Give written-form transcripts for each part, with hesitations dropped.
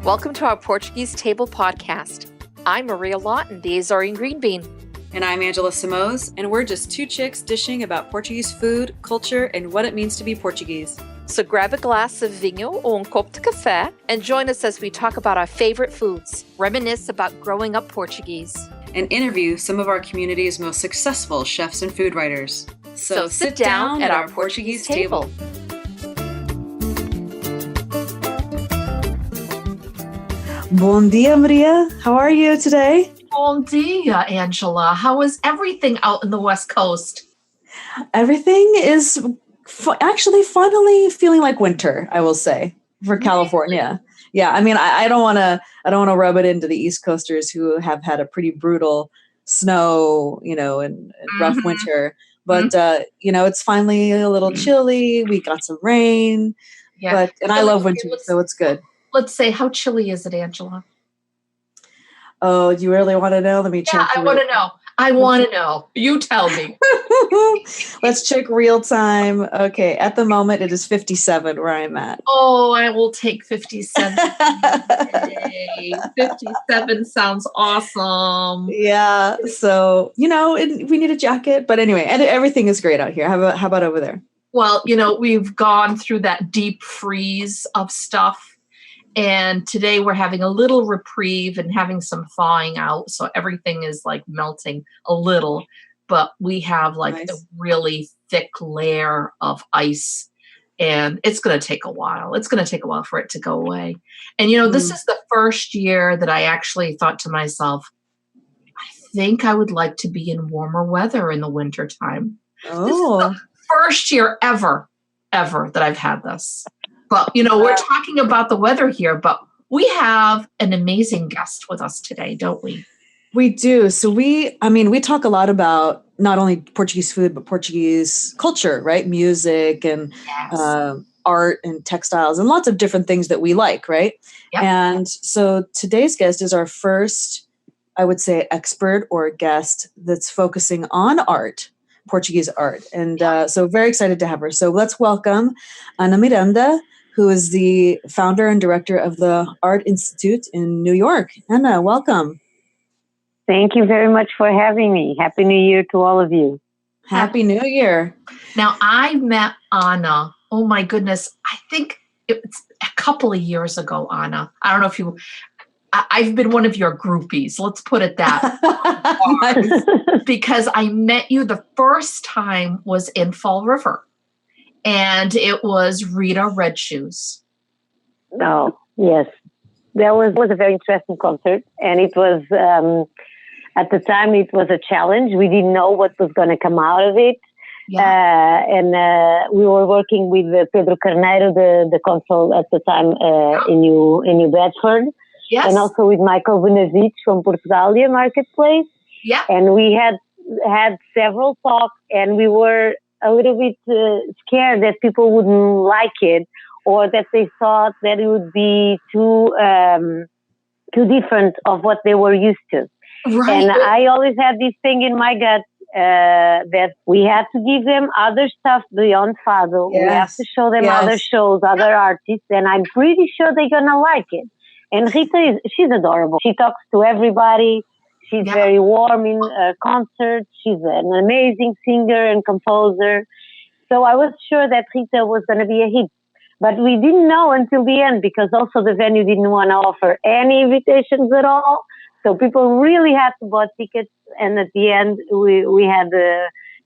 Welcome to our Portuguese Table podcast. I'm Maria Lawton, the Azorean Green Bean. And I'm Angela Simoes, and we're just two chicks dishing about Portuguese food, culture, and what it means to be Portuguese. So grab a glass of vinho or un copo de café and join us as we talk about our favorite foods, reminisce about growing up Portuguese, and interview some of our community's most successful chefs and food writers. So sit down at our Portuguese table. Bom dia, Maria. How are you today? Bom dia, Angela. How is everything out in the West Coast? Everything is actually finally feeling like winter, I will say, for California. Yeah, I mean, I don't want to rub it into the East Coasters who have had a pretty brutal snow, and rough winter. But it's finally a little chilly. We got some rain, and I love winter, so it's good. Let's say, how chilly is it, Angela? Oh, you really want to know? Let me check. Yeah, I want to know. I want to know. You tell me. Let's check real time. Okay, at the moment it is 57 where I'm at. Oh, I will take 57. 57 sounds awesome. Yeah, so, we need a jacket. But anyway, and everything is great out here. How about over there? Well, we've gone through that deep freeze of stuff. And today we're having a little reprieve and having some thawing out. So everything is like melting a little, but we have like a really thick layer of ice, and it's going to take a while. It's going to take a while for it to go away. And, this is the first year that I actually thought to myself, I think I would like to be in warmer weather in the wintertime. Oh. This is the first year ever that I've had this. But, we're talking about the weather here, but we have an amazing guest with us today, don't we? We do. So we talk a lot about not only Portuguese food, but Portuguese culture, right? Music and art and textiles and lots of different things that we like, right? Yep. And so today's guest is our first, I would say, expert or guest that's focusing on art. Portuguese art. And so very excited to have her. So let's welcome Ana Miranda, who is the founder and director of the Art Institute in New York. Ana, welcome. Thank you very much for having me. Happy New Year to all of you. Happy New Year. Now, I met Ana, oh my goodness, I think it's a couple of years ago, Ana. I don't know if I've been one of your groupies. Let's put it that way. Because I met you the first time was in Fall River, and it was Rita Red Shoes. Oh, yes. That was a very interesting concert, and it was, at the time, it was a challenge. We didn't know what was going to come out of it. Yeah. And we were working with Pedro Carneiro, the consul at the time in New Bedford. Yes. And also with Michael Benavides from Portugalia Marketplace. Yeah. And we had several talks, and we were a little bit scared that people wouldn't like it, or that they thought that it would be too different of what they were used to. Right. And I always had this thing in my gut that we had to give them other stuff beyond Fado. Yes. We have to show them other shows, other artists, and I'm pretty sure they're gonna like it. And Rita she's adorable. She talks to everybody. She's very warm in concerts. She's an amazing singer and composer. So I was sure that Rita was going to be a hit. But we didn't know until the end, because also the venue didn't want to offer any invitations at all. So people really had to buy tickets. And at the end, we had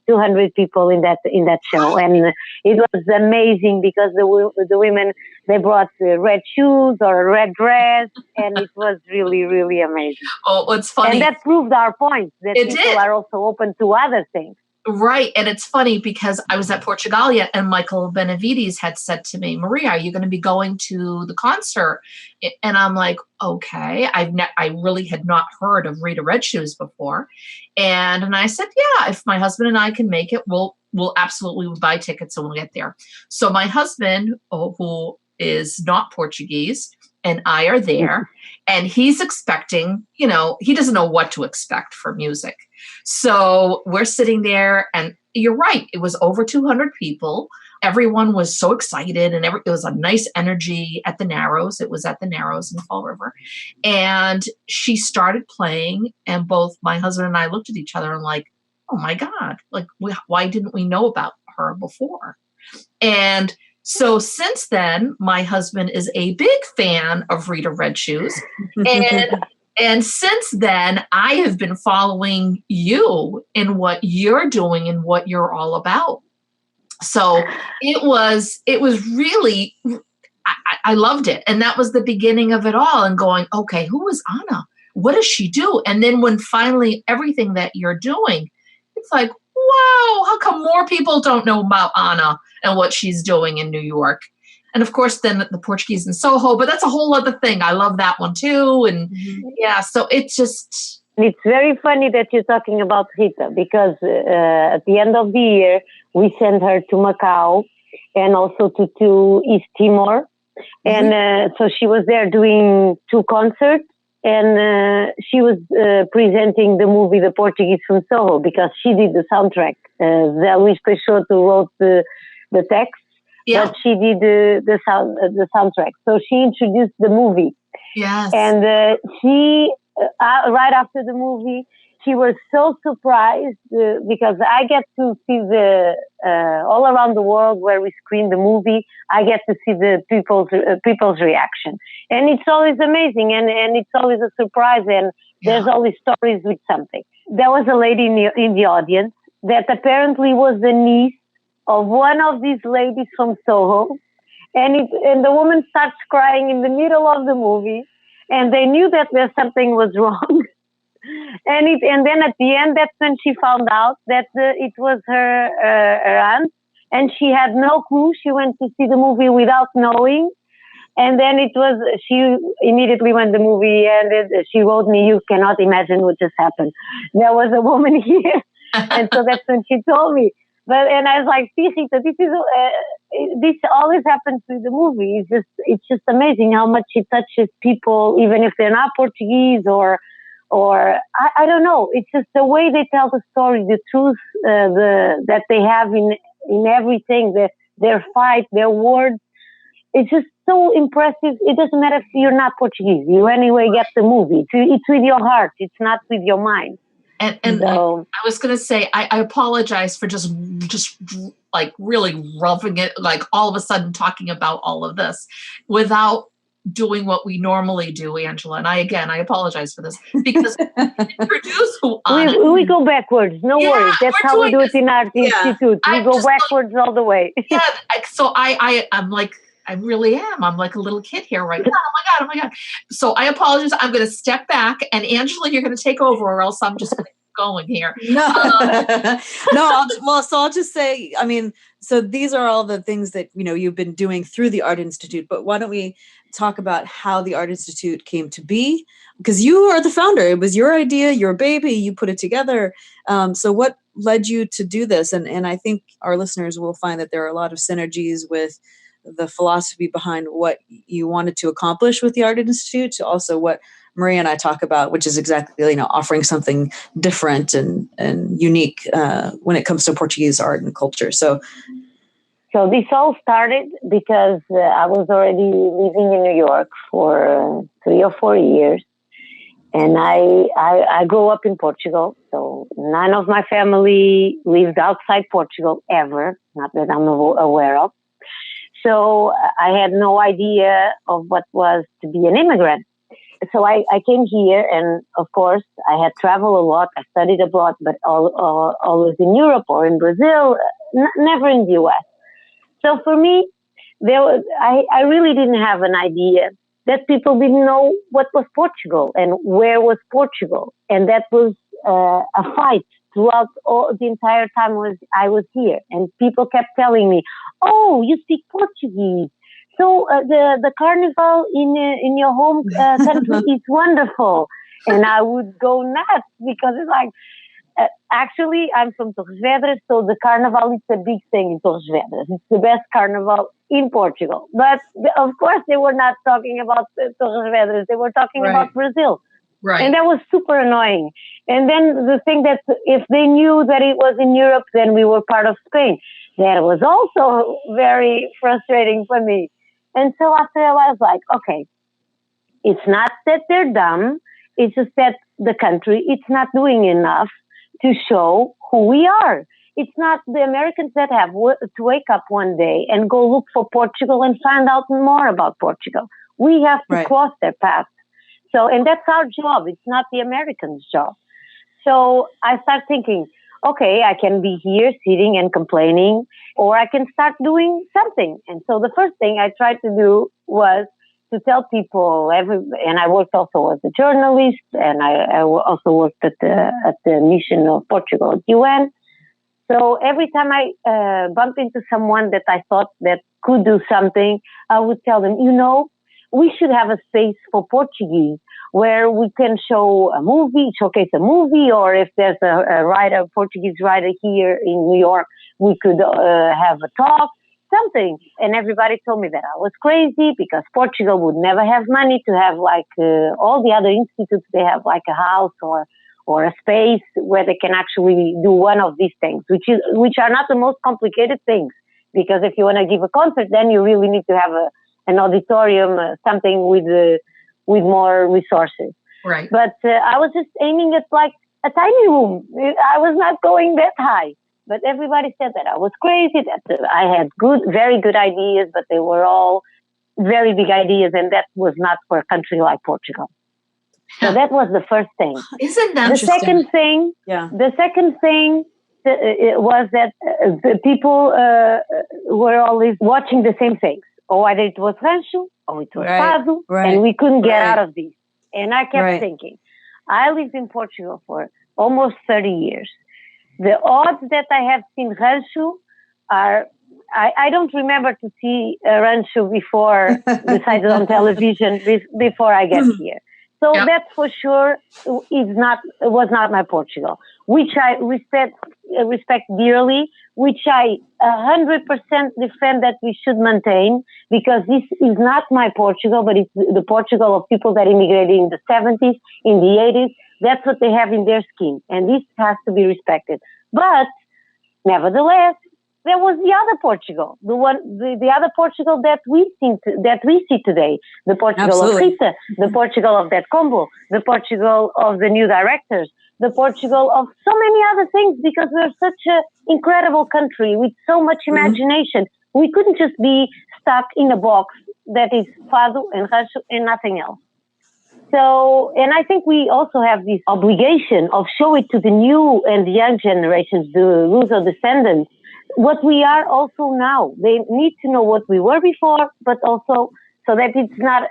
200 people in that show, and it was amazing because the women, they brought red shoes or a red dress, and it was really, really amazing. Oh, it's funny, and that proved our point that people are also open to other things. Right. And it's funny because I was at Portugalia, and Michael Benavides had said to me, Maria, are you going to be going to the concert? And I'm like, okay. I really had not heard of Rita Red Shoes before. And I said, yeah, if my husband and I can make it, we'll absolutely buy tickets and we'll get there. So my husband, who is not Portuguese, and I are there, and he's expecting, he doesn't know what to expect for music. So we're sitting there, and you're right, it was over 200 people. Everyone was so excited, and it was a nice energy at the Narrows. It was at the Narrows in Fall River. And she started playing, and both my husband and I looked at each other and like, oh my God, like, why didn't we know about her before? And so since then, my husband is a big fan of Rita Red Shoes. And since then, I have been following you in what you're doing and what you're all about. So it was really, I loved it. And that was the beginning of it all, and going, okay, who is Anna? What does she do? And then when finally everything that you're doing, it's like, wow, how come more people don't know about Anna and what she's doing in New York? And of course, then the Portuguese in Soho, but that's a whole other thing. I love that one too. And yeah, so it's just... It's very funny that you're talking about Rita, because at the end of the year, we sent her to Macau and also to East Timor. And so she was there doing 2 concerts, and she was presenting the movie The Portuguese from Soho, because she did the soundtrack. Luis Peixoto wrote the text, but she did the soundtrack. So she introduced the movie. Yes. And she, right after the movie, she was so surprised because I get to see all around the world where we screen the movie. I get to see the people's reaction, and it's always amazing, and it's always a surprise. And there's always stories with something. There was a lady in the audience that apparently was the niece of one of these ladies from Soho, and the woman starts crying in the middle of the movie, and they knew that something was wrong. And then at the end, that's when she found out that it was her aunt, and she had no clue. She went to see the movie without knowing, and then she immediately, when the movie ended, she wrote me, "You cannot imagine what just happened. There was a woman here," and so that's when she told me. And I was like, "See, Rita, this always happens with the movie. It's just amazing how much it touches people, even if they're not Portuguese or I don't know. It's just the way they tell the story, the truth that they have in everything, their fight, their words. It's just so impressive. It doesn't matter if you're not Portuguese. You anyway get the movie. It's with your heart. It's not with your mind." And so, I was going to say, I apologize for just like really roughing it, like all of a sudden talking about all of this without doing what we normally do, Angela. And I apologize for this, because introduce who Anna. We go backwards. No worries. That's how we do it in our institute. We go backwards all the way. Yeah. So I'm like, I really am. I'm like a little kid here right now. Oh my God. So I apologize. I'm going to step back, and Angela, you're going to take over, or else I'm just going to keep going here. No, so I'll just say, I mean, so these are all the things that, you've been doing through the Art Institute, but why don't we talk about how the Art Institute came to be? Because you are the founder. It was your idea, your baby, you put it together. So what led you to do this? And I think our listeners will find that there are a lot of synergies with the philosophy behind what you wanted to accomplish with the Art Institute, to also what Maria and I talk about, which is exactly, offering something different and unique when it comes to Portuguese art and culture. So this all started because I was already living in New York for 3 or 4 years. And I grew up in Portugal. So none of my family lived outside Portugal ever, not that I'm aware of. So I had no idea of what was to be an immigrant. So I came here, and of course I had traveled a lot. I studied abroad, but always in Europe or in Brazil, never in the US. So for me, I really didn't have an idea that people didn't know what was Portugal and where was Portugal. And that was a fight throughout the entire time I was here. And people kept telling me, "Oh, you speak Portuguese. So the carnival in your home country is wonderful." And I would go nuts, because it's like, Actually, I'm from Torres Vedras, so the carnival is a big thing in Torres Vedras. It's the best carnival in Portugal. But of course, they were not talking about Torres Vedras. They were talking about Brazil. Right. And that was super annoying. And then the thing that if they knew that it was in Europe, then we were part of Spain. That was also very frustrating for me. And so after I was like, okay, it's not that they're dumb. It's just that the country, it's not doing enough to show who we are. It's not the Americans that have to wake up one day and go look for Portugal and find out more about Portugal. We have to cross their path. So, and that's our job. It's not the Americans' job. So I start thinking, okay, I can be here sitting and complaining, or I can start doing something. And so the first thing I tried to do was to tell people, and I worked also as a journalist, and I also worked at the mission of Portugal at UN. So every time I bumped into someone that I thought that could do something, I would tell them, we should have a space for Portuguese where we can showcase a movie, or if there's a Portuguese writer here in New York, we could have a talk, something. And everybody told me that I was crazy because Portugal would never have money to have all the other institutes. They have like a house or a space where they can actually do one of these things, which are not the most complicated things. Because if you want to give a concert, then you really need to have an auditorium, something with more resources. Right. But I was just aiming at like a tiny room. I was not going that high. But everybody said that I was crazy, that I had very good ideas, but they were all very big ideas, and that was not for a country like Portugal. So that was the first thing. Isn't that interesting? The second thing was that the people were always watching the same things. Or either it was rancho, or it was fado, and we couldn't get out of these. And I kept thinking, I lived in Portugal for almost 30 years. The odds that I have seen rancho are, I don't remember to see a rancho before, besides on television, before I get here. So that for sure was not my Portugal, which I respect dearly, which I 100% defend that we should maintain, because this is not my Portugal, but it's the Portugal of people that immigrated in the 70s, in the 80s. That's what they have in their skin, and this has to be respected. But nevertheless, there was the other Portugal, the other Portugal that we see today, the Portugal of Rita, the Portugal of that combo, the Portugal of the new directors, the Portugal of so many other things, because we're such an incredible country with so much imagination. We couldn't just be stuck in a box that is fado and rancho and nothing else. So, and I think we also have this obligation of show it to the new and the young generations, the Luso descendants, what we are also now. They need to know what we were before, but also so that it's not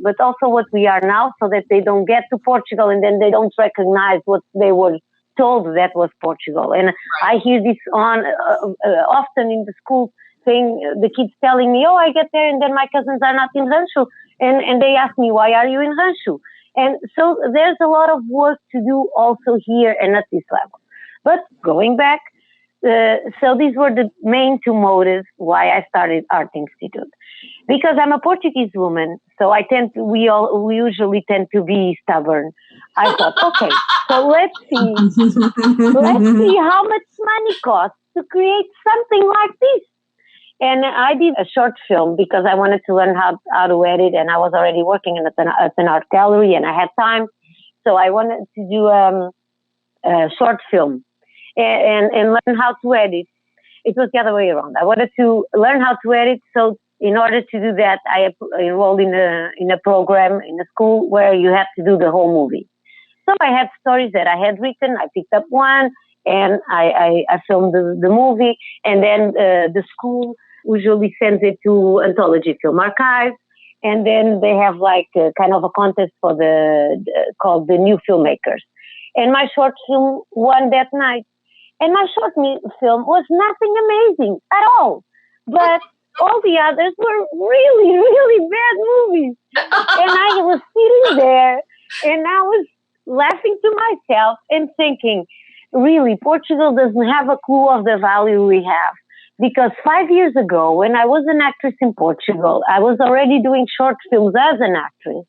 but also what we are now, so that they don't get to Portugal and then they don't recognize what they were told that was Portugal. And I hear this often in the school thing, the kids telling me, I get there and then my cousins are not in Rancho. And they ask me, why are you in Rancho? And so there's a lot of work to do also here and at this level. But going back, so these were the main two motives why I started Art Institute. Because I'm a Portuguese woman, so we usually tend to be stubborn. I thought, okay, so let's see how much money costs to create something like this. And I did a short film because I wanted to learn how to edit, and I was already working at an art gallery and I had time. So I wanted to do a short film and learn how to edit. It was the other way around. I wanted to learn how to edit. So in order to do that, I enrolled in a program in a school where you have to do the whole movie. So I had stories that I had written. I picked up one and I filmed the movie. And then the school usually sends it to Anthology Film Archive. And then they have like kind of a contest for called the New Filmmakers. And my short film won that night. And my short film was nothing amazing at all. But all the others were really, really bad movies. And I was sitting there and I was laughing to myself and thinking, really, Portugal doesn't have a clue of the value we have. Because 5 years ago, when I was an actress in Portugal, I was already doing short films as an actress.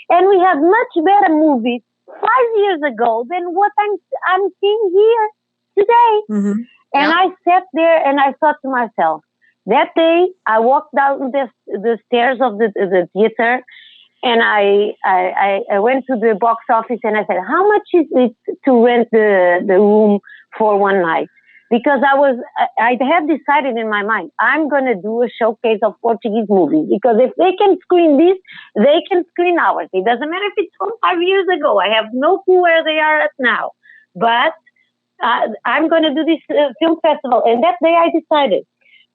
And we had much better movies 5 years ago than what I'm seeing here today. Mm-hmm. And I sat there and I thought to myself, that day I walked down the stairs of the theater and I went to the box office and I said, how much is it to rent the room for one night? Because I had decided in my mind, I'm going to do a showcase of Portuguese movies. Because if they can screen this, they can screen ours. It doesn't matter if it's from 5 years ago. I have no clue where they are at now. But I'm going to do this film festival. And that day I decided.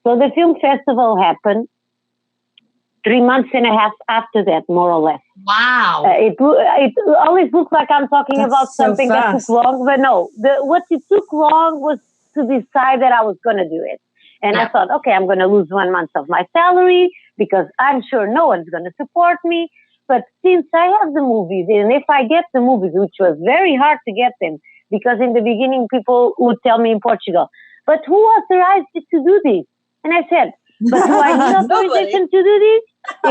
So the film festival happened 3 months and a half after that, more or less. Wow. It always looks like I'm talking about so something that took long. But no, what it took long was to decide that I was going to do it. And I thought, okay, I'm going to lose 1 month of my salary because I'm sure no one's going to support me. But since I have the movies, and if I get the movies, which was very hard to get them, because in the beginning people would tell me in Portugal, but who authorized you to do this? And I said, but do I need authorization to do this?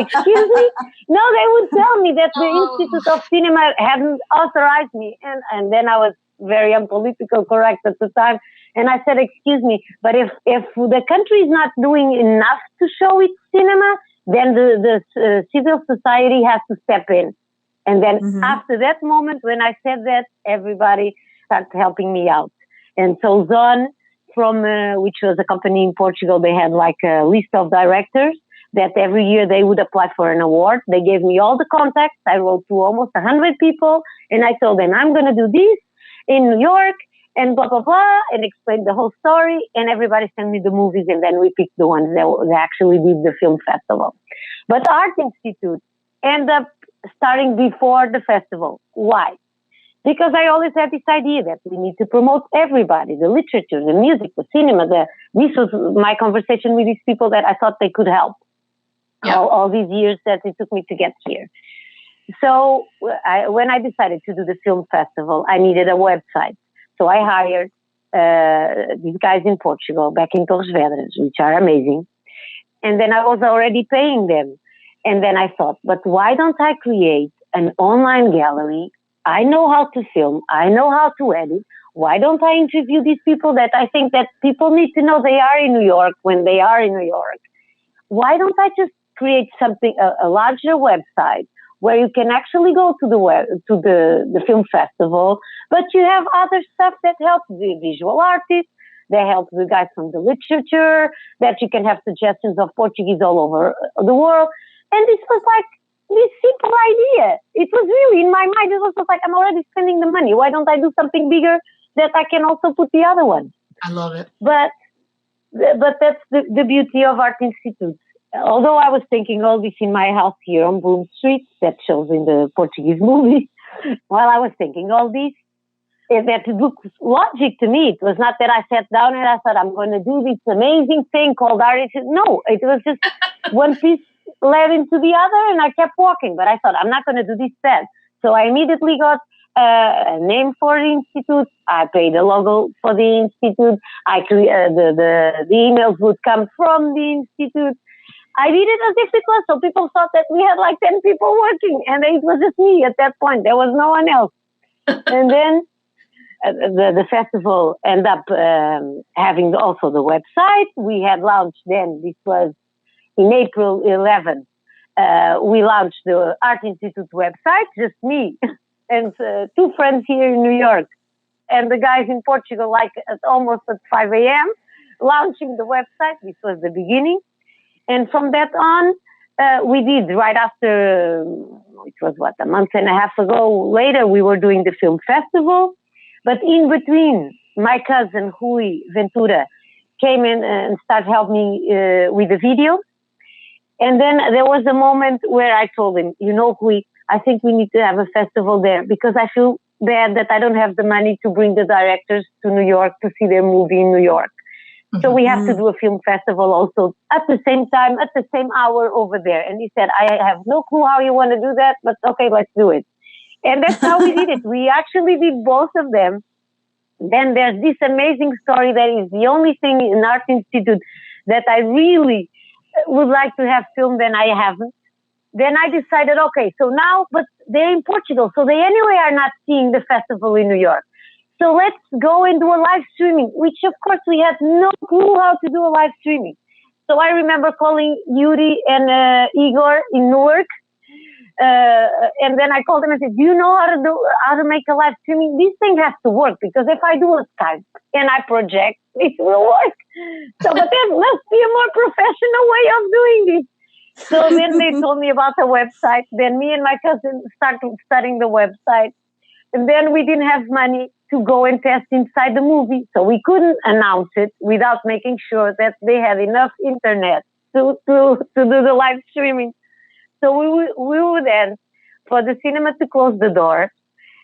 Excuse me? No, they would tell me that the Institute of Cinema hadn't authorized me. And then I was very unpolitical correct at the time. And I said, excuse me, but if the country is not doing enough to show its cinema, then the civil society has to step in. And then after that moment, when I said that, everybody started helping me out. And so Zon, from which was a company in Portugal, they had like a list of directors that every year they would apply for an award. They gave me all the contacts. I wrote to almost 100 people, and I told them, I'm going to do this in New York, and blah, blah, blah, and explained the whole story, and everybody sent me the movies, and then we picked the ones that actually did the film festival. But Art Institute ended up starting before the festival. Why? Because I always had this idea that we need to promote everybody, the literature, the music, the cinema. This was my conversation with these people that I thought they could help. All these years that it took me to get here. So when I decided to do the film festival, I needed a website. So I hired these guys in Portugal, back in Torres Vedras, which are amazing. And then I was already paying them. And then I thought, but why don't I create an online gallery? I know how to film. I know how to edit. Why don't I interview these people that I think that people need to know they are in New York when they are in New York? Why don't I just create something, a larger website where you can actually go to the film festival, but you have other stuff that helps the visual artists, that helps the guys from the literature, that you can have suggestions of Portuguese all over the world. And this was like this simple idea. It was really in my mind. It was just like, I'm already spending the money. Why don't I do something bigger that I can also put the other one? I love it. But that's the beauty of Art Institute. Although I was thinking all this in my house here on Broome Street, that shows in the Portuguese movie, while I was thinking all this, that looks logic to me. It was not that I sat down and I thought, I'm going to do this amazing thing called Art Institute. No, it was just one piece led into the other and I kept walking. But I thought, I'm not going to do this then. So I immediately got a name for the Institute. I paid a logo for the Institute. The emails would come from the Institute. I did it as if it was, so people thought that we had like 10 people working, and it was just me at that point. There was no one else. And then the festival ended up having also the website. We had launched then, this was in April 11, we launched the Art Institute website, just me and two friends here in New York, and the guys in Portugal, like almost at 5 a.m., launching the website. This was the beginning. And from that on, we did right after, it was a month and a half ago later, we were doing the film festival. But in between, my cousin, Rui Ventura, came in and started helping me with the video. And then there was a moment where I told him, Rui, I think we need to have a festival there because I feel bad that I don't have the money to bring the directors to New York to see their movie in New York. So we have to do a film festival also at the same time, at the same hour over there. And he said, I have no clue how you want to do that, but okay, let's do it. And that's how we did it. We actually did both of them. Then there's this amazing story that is the only thing in Art Institute that I really would like to have filmed and I haven't. Then I decided, okay, so now, but they're in Portugal, so they anyway are not seeing the festival in New York. So let's go and do a live streaming, which of course we had no clue how to do a live streaming. So I remember calling Yuri and Igor in Newark. And then I called them and said, do you know how to make a live streaming? This thing has to work, because if I do a Skype and I project, it will work. So, but there must be a more professional way of doing this. So then they told me about the website. Then me and my cousin started studying the website. And then we didn't have money to go and test inside the movie. So we couldn't announce it without making sure that they had enough internet to do the live streaming. So we would end for the cinema to close the door.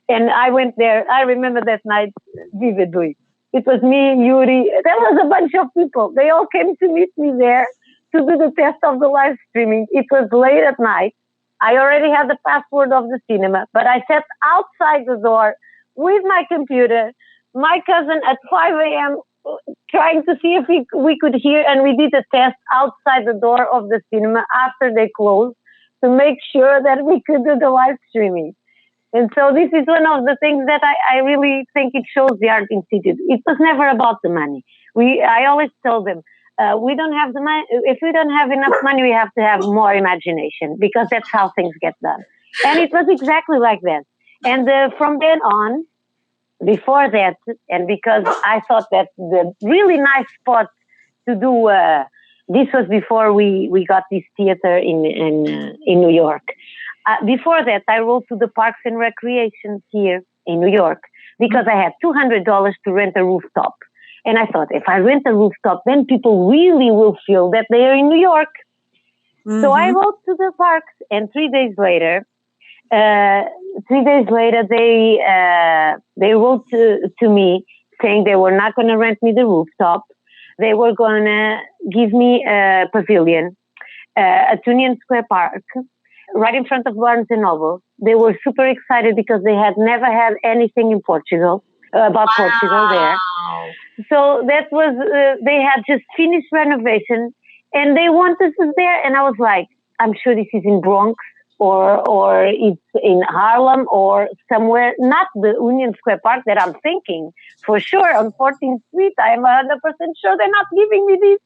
And I went there. I remember that night vividly. It was me, Yuri. There was a bunch of people. They all came to meet me there to do the test of the live streaming. It was late at night. I already had the password of the cinema, but I sat outside the door with my computer, my cousin at 5 a.m. trying to see if we could hear, and we did a test outside the door of the cinema after they closed to make sure that we could do the live streaming. And so this is one of the things that I really think it shows the Art Institute. It was never about the money. I always tell them, we don't have the money. If we don't have enough money, we have to have more imagination, because that's how things get done. And it was exactly like that. And from then on, before that, and because I thought that the really nice spot to do, this was before we got this theater in New York. Before that, I wrote to the Parks and Recreation here in New York, because I had $200 to rent a rooftop. And I thought, if I rent a rooftop, then people really will feel that they are in New York. Mm-hmm. So I wrote to the parks, and 3 days later, they wrote to me saying they were not going to rent me the rooftop. They were going to give me a pavilion at Union Square Park, right in front of Barnes and Noble. They were super excited because they had never had anything in Portugal, about Portugal there. So that was, they had just finished renovation and they wanted us there. And I was like, I'm sure this is in Bronx or it's in Harlem or somewhere, not the Union Square Park that I'm thinking. For sure, on 14th Street, I'm 100% sure they're not giving me this.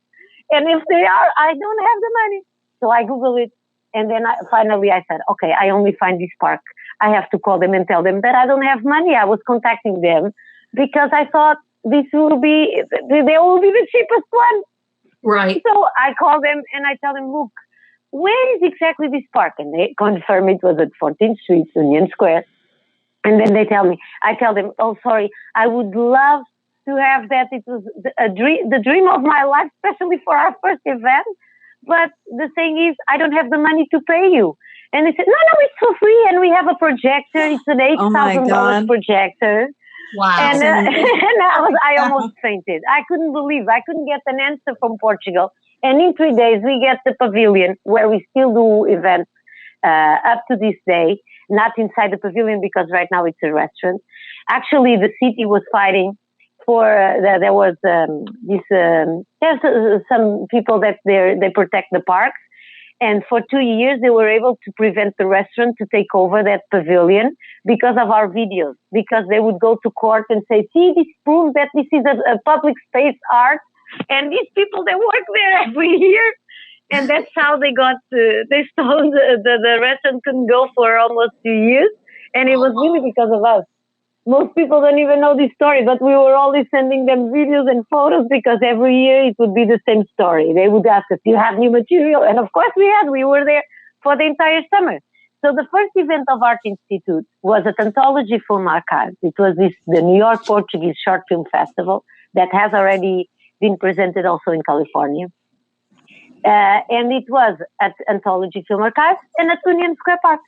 And if they are, I don't have the money. So I Googled it. And then finally I said, okay, I only find this park. I have to call them and tell them that I don't have money. I was contacting them because I thought they will be the cheapest one. Right. So I call them and I tell them, look, where is exactly this park? And they confirm it was at 14th Street, Union Square. And then they tell me, I tell them, oh, sorry, I would love to have that. It was the dream of my life, especially for our first event. But the thing is, I don't have the money to pay you. And they said, no, it's for free. And we have a projector. It's an $8,000 projector. Wow. And, I almost fainted. I couldn't believe. I couldn't get an answer from Portugal. And in 3 days, we get the pavilion where we still do events up to this day. Not inside the pavilion because right now it's a restaurant. Actually, the city was fighting for there was there's some people that they protect the parks, and for 2 years they were able to prevent the restaurant to take over that pavilion because of our videos. Because they would go to court and say, "See, this proves that this is a public space art, and these people they work there every year." And that's how they got they stole the restaurant couldn't go for almost 2 years, and it was really because of us. Most people don't even know this story, but we were always sending them videos and photos because every year it would be the same story. They would ask us, do you have new material? And of course we had. We were there for the entire summer. So the first event of Art Institute was at Anthology Film Archives. It was the New York Portuguese Short Film Festival that has already been presented also in California. And it was at Anthology Film Archives and at Union Square Park.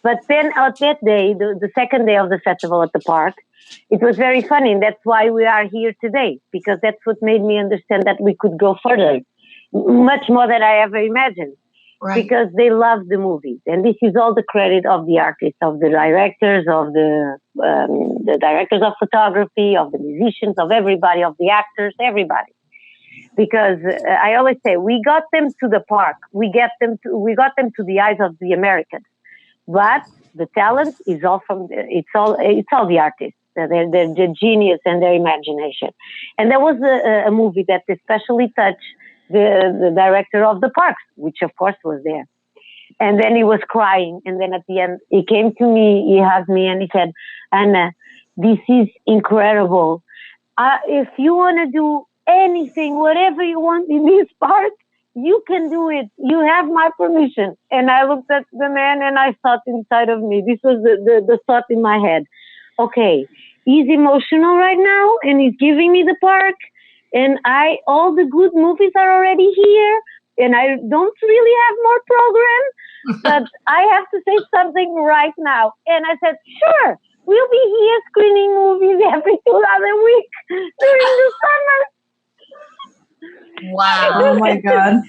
But then on that day, the second day of the festival at the park, it was very funny. And that's why we are here today, because that's what made me understand that we could go further, much more than I ever imagined. because they love the movies. And this is all the credit of the artists, of the directors, of the directors of photography, of the musicians, of everybody, of the actors, everybody. Because I always say, we got them to the park. We got them to the eyes of the Americans. But the talent is all it's all the artists. Their genius and their imagination. And there was a movie that especially touched the director of the parks, which of course was there. And then he was crying. And then at the end, he came to me, he hugged me, and he said, Anna, this is incredible. If you want to do anything, whatever you want in this park, you can do it. You have my permission. And I looked at the man and I thought inside of me, this was the thought in my head. Okay, he's emotional right now and he's giving me the park, and all the good movies are already here, and I don't really have more programs, but I have to say something right now. And I said, sure, we'll be here screening movies every 2 other weeks during the summer. Wow. Oh my God.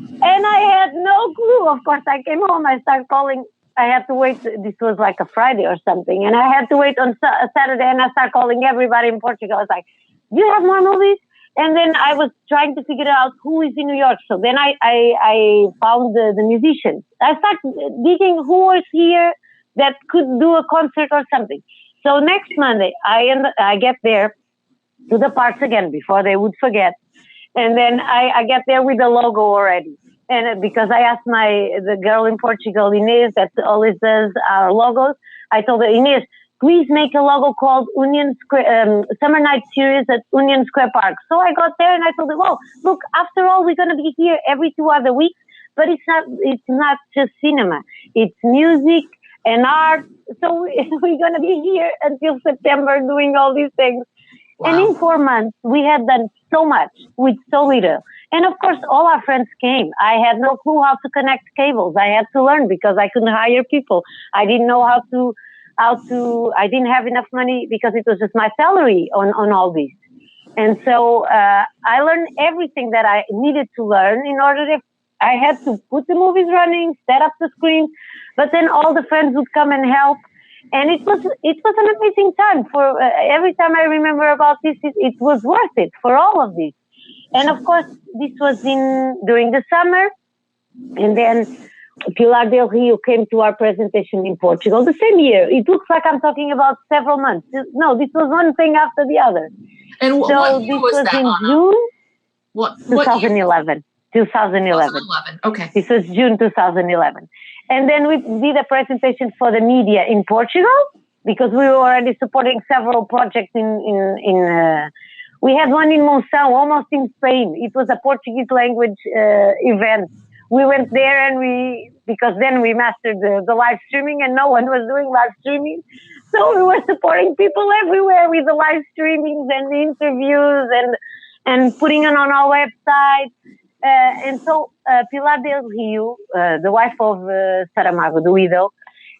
And I had no clue. Of course, I came home, I started calling. I had to wait. This was like a Friday or something. And I had to wait on Saturday, and I started calling everybody in Portugal. I was like, do you have more movies? And then I was trying to figure out who is in New York. So then I found the musicians. I started digging who was here that could do a concert or something. So next Monday, I get there to the parks again before they would forget. And then I get there with the logo already. And because I asked the girl in Portugal, Inês, that always does our logos, I told her, Inês, please make a logo called Union Square, Summer Night Series at Union Square Park. So I got there and I told her, well, look, after all, we're going to be here every 2 other weeks, but it's not just cinema. It's music and art. So we're going to be here until September doing all these things. Wow. And in 4 months, we had done so much with so little. And of course, all our friends came. I had no clue how to connect cables. I had to learn because I couldn't hire people. I didn't know how to, I didn't have enough money because it was just my salary on all this. And so I learned everything that I needed to learn in order to, I had to put the movies running, set up the screen, but then all the friends would come and help. And it was an amazing time. For every time I remember about this, it was worth it for all of this. And of course, this was during the summer. And then Pilar del Rio came to our presentation in Portugal the same year. It looks like I'm talking about several months. No, this was one thing after the other. And what year was that, in Anna? June What 2011. 2011. Okay. This was June 2011. And then we did a presentation for the media in Portugal because we were already supporting several projects we had one in Monção, almost in Spain. It was a Portuguese language event. We went there because then we mastered the live streaming and no one was doing live streaming. So we were supporting people everywhere with the live streamings and the interviews and putting it on our website. And so Pilar del Rio, the wife of Saramago, the widow,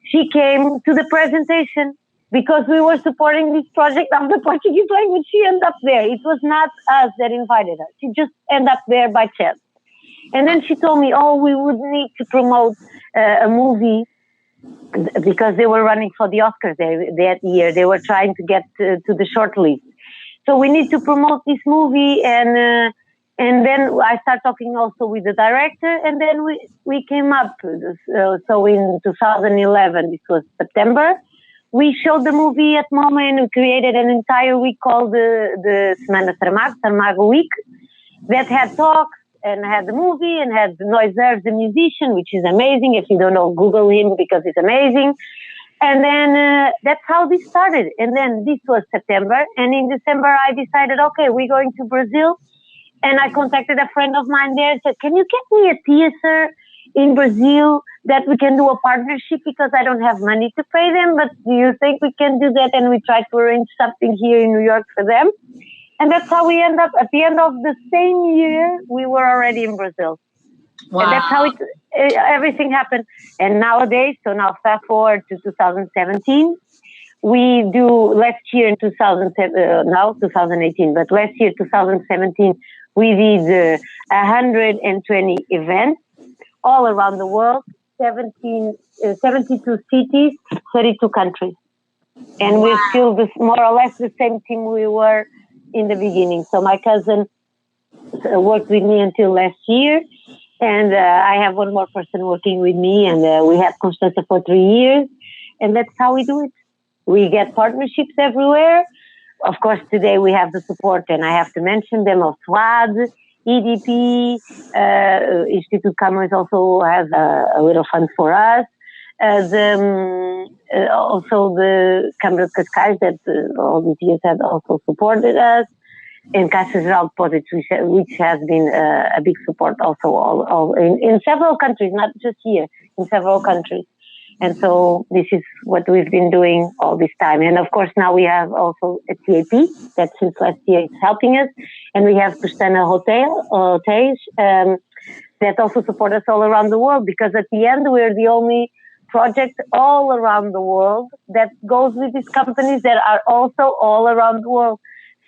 she came to the presentation because we were supporting this project of the Portuguese language. She ended up there. It was not us that invited her. She just ended up there by chance. And then she told me, we would need to promote a movie because they were running for the Oscars that year. They were trying to get to the short list. So we need to promote this movie. And then I started talking also with the director. And then we came up. So in 2011, this was September, we showed the movie at MoMA and we created an entire week called the Semana Saramago Week that had talks and had the movie and had Noiser, the musician, which is amazing. If you don't know, Google him because it's amazing. And then that's how this started. And then this was September. And in December, I decided, okay, we're going to Brazil. And I contacted a friend of mine there and said, can you get me a theater in Brazil that we can do a partnership because I don't have money to pay them, but do you think we can do that? And we tried to arrange something here in New York for them. And that's how we end up. At the end of the same year, we were already in Brazil. Wow. And that's how everything happened. And nowadays, so now fast forward to 2017, we do last year in 2018, but last year, 2017, we did 120 events. all around the world, 72 cities, 32 countries. And we're still more or less the same team we were in the beginning. So my cousin worked with me until last year, and I have one more person working with me, and we had Constanza for 3 years, and that's how we do it. We get partnerships everywhere. Of course, today we have the support, and I have to mention them, of SWAD, EDP, Institute Camões also has a little fund for us. Also the Câmara de Cascais that all these years have also supported us, and Caixa Geral de Depósitos, which has been a big support also all in several countries, not just here, in several countries. And so this is what we've been doing all this time. And of course, now we have also a TAP that since last year is helping us. And we have Pestana Hotels that also support us all around the world, because at the end, we're the only project all around the world that goes with these companies that are also all around the world.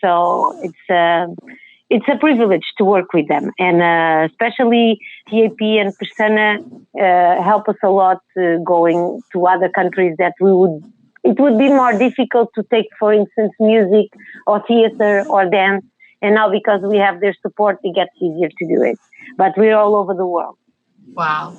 So it's a privilege to work with them, and especially TAP and Pestana help us a lot going to other countries that it would be more difficult to take, for instance, music or theater or dance. And now because we have their support, it gets easier to do it. But we're all over the world. Wow.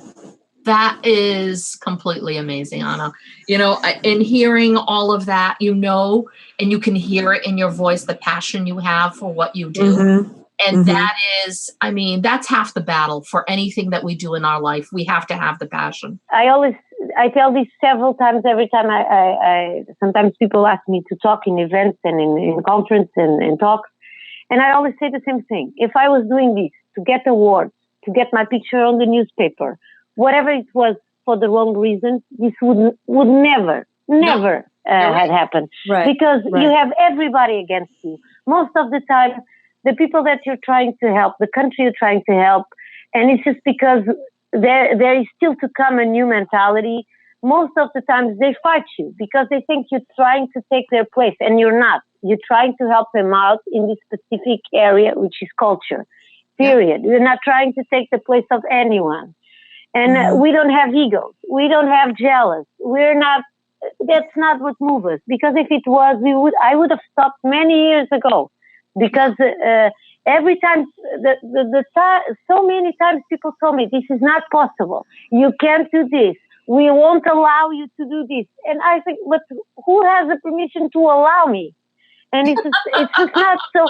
That is completely amazing, Anna. In hearing all of that, and you can hear it in your voice, the passion you have for what you do. Mm-hmm. And that is, that's half the battle for anything that we do in our life. We have to have the passion. I tell this several times every time I sometimes people ask me to talk in events and in conference and talks. And I always say the same thing. If I was doing this to get awards, to get my picture on the newspaper, whatever it was for the wrong reasons, this would never had happened. Right. Because you have everybody against you. Most of the time, the people that you're trying to help, the country you're trying to help, and it's just because there is still to come a new mentality. Most of the times they fight you because they think you're trying to take their place, and you're not. You're trying to help them out in this specific area, which is culture. Period. You're not trying to take the place of anyone. And we don't have egos. We don't have jealous. That's not what moves us. Because if it was, I would have stopped many years ago. Because every time, so many times people told me, this is not possible. You can't do this. We won't allow you to do this. And I think, but who has the permission to allow me? And it's just not so.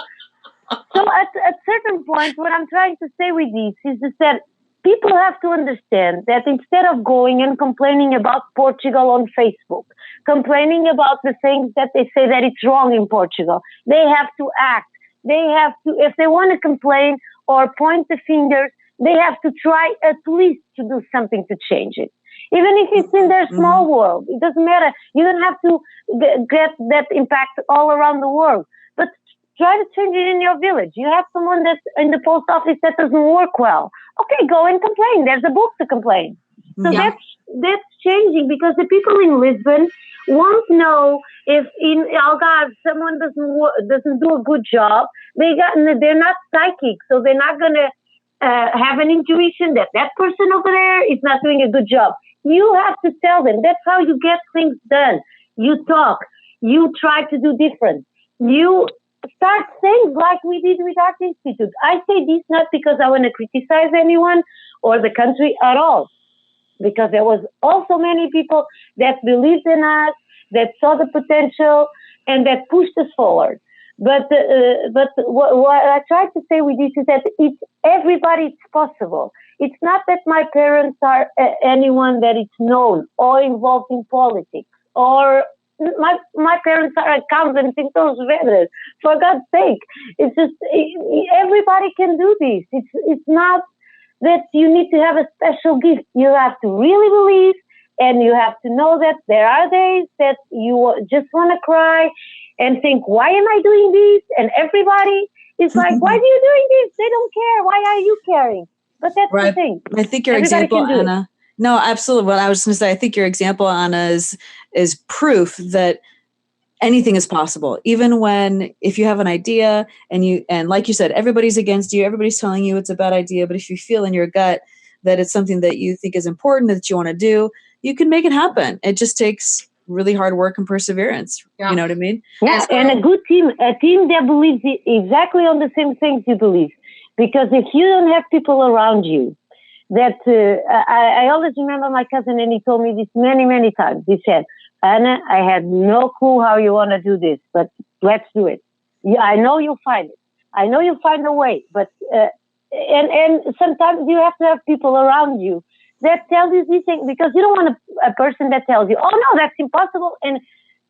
So at a certain point, what I'm trying to say with this is that people have to understand that instead of going and complaining about Portugal on Facebook, complaining about the things that they say that it's wrong in Portugal, they have to act. They have to, if they want to complain or point the fingers, they have to try at least to do something to change it. Even if it's in their small world, it doesn't matter. You don't have to get that impact all around the world. But try to change it in your village. You have someone that's in the post office that doesn't work well. Okay, go and complain. There's a book to complain. So that's changing, because the people in Lisbon won't know if in Algarve someone doesn't do a good job. They're not psychic, so they're not going to have an intuition that person over there is not doing a good job. You have to tell them. That's how you get things done. You talk. You try to do different. You start things like we did with Art Institute. I say this not because I want to criticize anyone or the country at all, because there was also many people that believed in us, that saw the potential, and that pushed us forward. But what I tried to say with this is that it's possible. It's not that my parents are anyone that is known or involved in politics, or my parents are accountants in those matters. For God's sake, it's just everybody can do this. It's not that you need to have a special gift. You have to really believe, and you have to know that there are days that you just want to cry and think, why am I doing this? And everybody is like, why are you doing this? They don't care. Why are you caring? But that's the thing. I think your example, Anna. No, absolutely. Well, I was going to say, I think your example, Anna, is proof that anything is possible. Even if you have an idea and like you said, everybody's against you, everybody's telling you it's a bad idea. But if you feel in your gut that it's something that you think is important, that you want to do, you can make it happen. It just takes really hard work and perseverance. Yeah. You know what I mean? Yeah, and a good team, a team that believes exactly on the same things you believe. Because if you don't have people around you, that I always remember my cousin, and he told me this many, many times. He said, Anna, I had no clue how you want to do this, but let's do it. Yeah, I know you'll find it. I know you'll find a way, but and sometimes you have to have people around you that tell you these things, because you don't want a person that tells you, oh no, that's impossible. And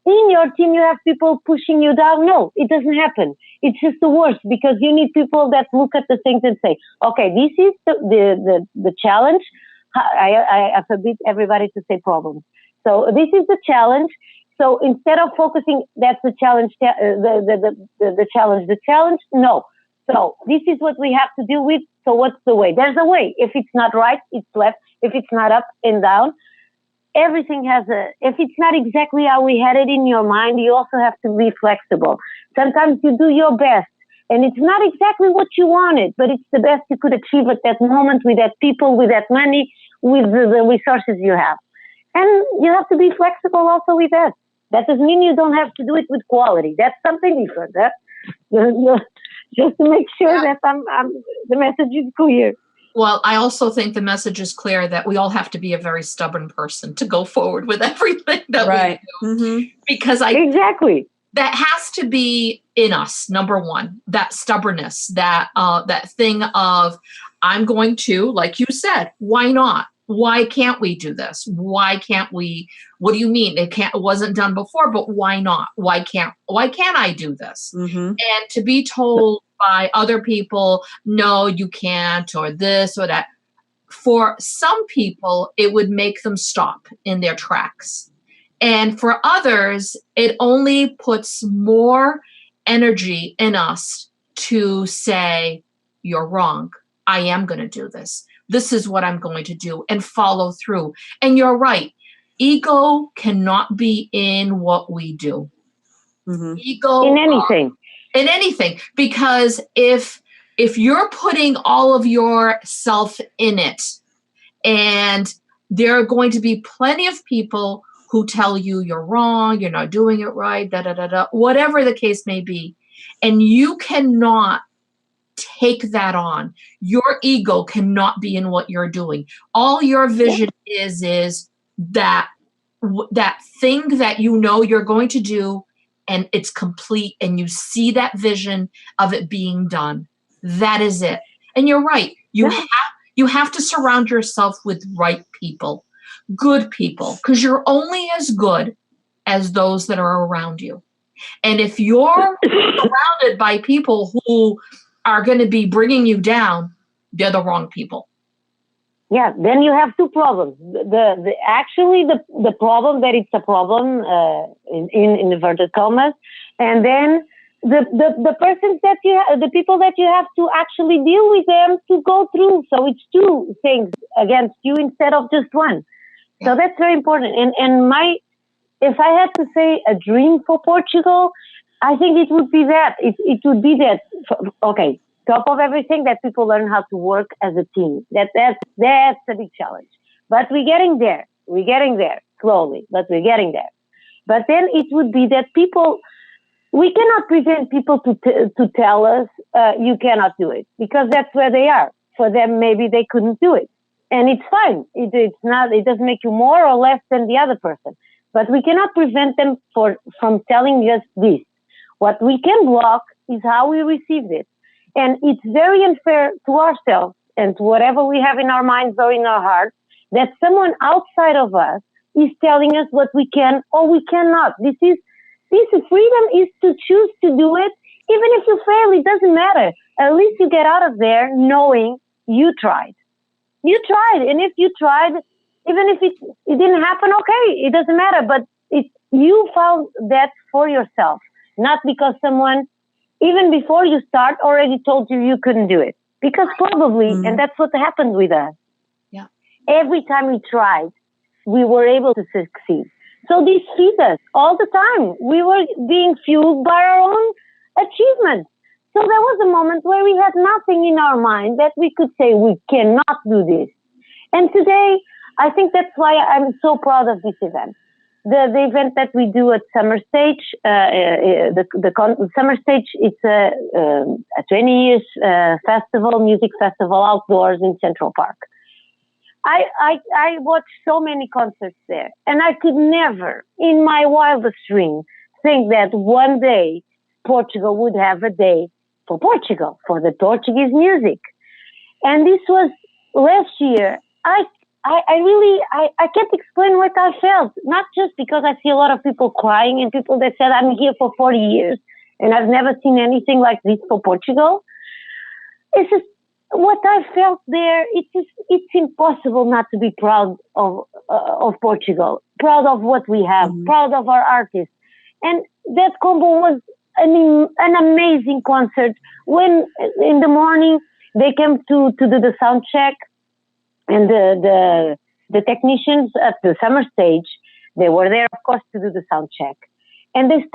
in your team, you have people pushing you down. No, it doesn't happen. It's just the worst, because you need people that look at the things and say, okay, this is the challenge. I forbid everybody to say problems. So this is the challenge. So instead of focusing, that's the challenge, the challenge, no. So this is what we have to deal with. So what's the way? There's a way. If it's not right, it's left. If it's not up and down, everything has if it's not exactly how we had it in your mind, you also have to be flexible. Sometimes you do your best and it's not exactly what you wanted, but it's the best you could achieve at that moment, with that people, with that money, with the resources you have. And you have to be flexible also with that. That doesn't mean you don't have to do it with quality. That's something different. Just to make sure that the message is clear. Well, I also think the message is clear that we all have to be a very stubborn person to go forward with everything that we do. Mm-hmm. Because exactly, that has to be in us. Number one, that stubbornness, that thing of, I'm going to, like you said, why not? Why can't we do this? Why can't we? What do you mean? It wasn't done before, but why not? Why can't I do this? Mm-hmm. And to be told by other people, no, you can't, or this or that. For some people, it would make them stop in their tracks. And for others, it only puts more energy in us to say, you're wrong. I am going to do this. This is what I'm going to do, and follow through. And you're right. Ego cannot be in what we do. Mm-hmm. Ego in anything. In anything, because if you're putting all of yourself in it, and there are going to be plenty of people who tell you you're wrong, you're not doing it right, whatever the case may be, and you cannot take that on. Your ego cannot be in what you're doing. All your vision is that thing that you know you're going to do, and it's complete, and you see that vision of it being done. That is it. And you're right. You have to surround yourself with right people, good people, because you're only as good as those that are around you. And if you're surrounded by people who are going to be bringing you down, they're the wrong people. Yeah, then you have two problems. The problem that it's a problem in inverted commas, and then the persons that the people that you have to actually deal with them to go through. So it's two things against you instead of just one. Yeah. So that's very important. And if I had to say a dream for Portugal, I think it would be that. It would be that. Okay, top of everything, that people learn how to work as a team. That's a big challenge. But we're getting there. We're getting there slowly, but we're getting there. But then it would be that people, we cannot prevent people to tell us you cannot do it, because that's where they are. For them, maybe they couldn't do it, and it's fine. It doesn't make you more or less than the other person. But we cannot prevent them from telling us this. What we can block is how we receive it. And it's very unfair to ourselves and to whatever we have in our minds or in our hearts, that someone outside of us is telling us what we can or we cannot. This freedom is to choose to do it. Even if you fail, it doesn't matter. At least you get out of there knowing you tried. You tried. And if you tried, even if it didn't happen, okay, it doesn't matter. But you found that for yourself, not because someone, even before you start, already told you couldn't do it. Because probably, and that's what happened with us. Yeah. Every time we tried, we were able to succeed. So this feeds us all the time. We were being fueled by our own achievements. So there was a moment where we had nothing in our mind that we could say we cannot do this. And today, I think that's why I'm so proud of this event. The event that we do at Summer Stage, Summer Stage, it's a 20 years festival, music festival outdoors in Central Park. I watched so many concerts there, and I could never, in my wildest dream, think that one day Portugal would have a day for Portugal, for the Portuguese music. And this was last year. I can't explain what I felt, not just because I see a lot of people crying and people that said, I'm here for 40 years and I've never seen anything like this for Portugal. It's just what I felt there. It's impossible not to be proud of Portugal, proud of what we have, proud of our artists. And that combo was an amazing concert. When in the morning they came to do the sound check, and the technicians at the Summer Stage, they were there, of course, to do the sound check. And they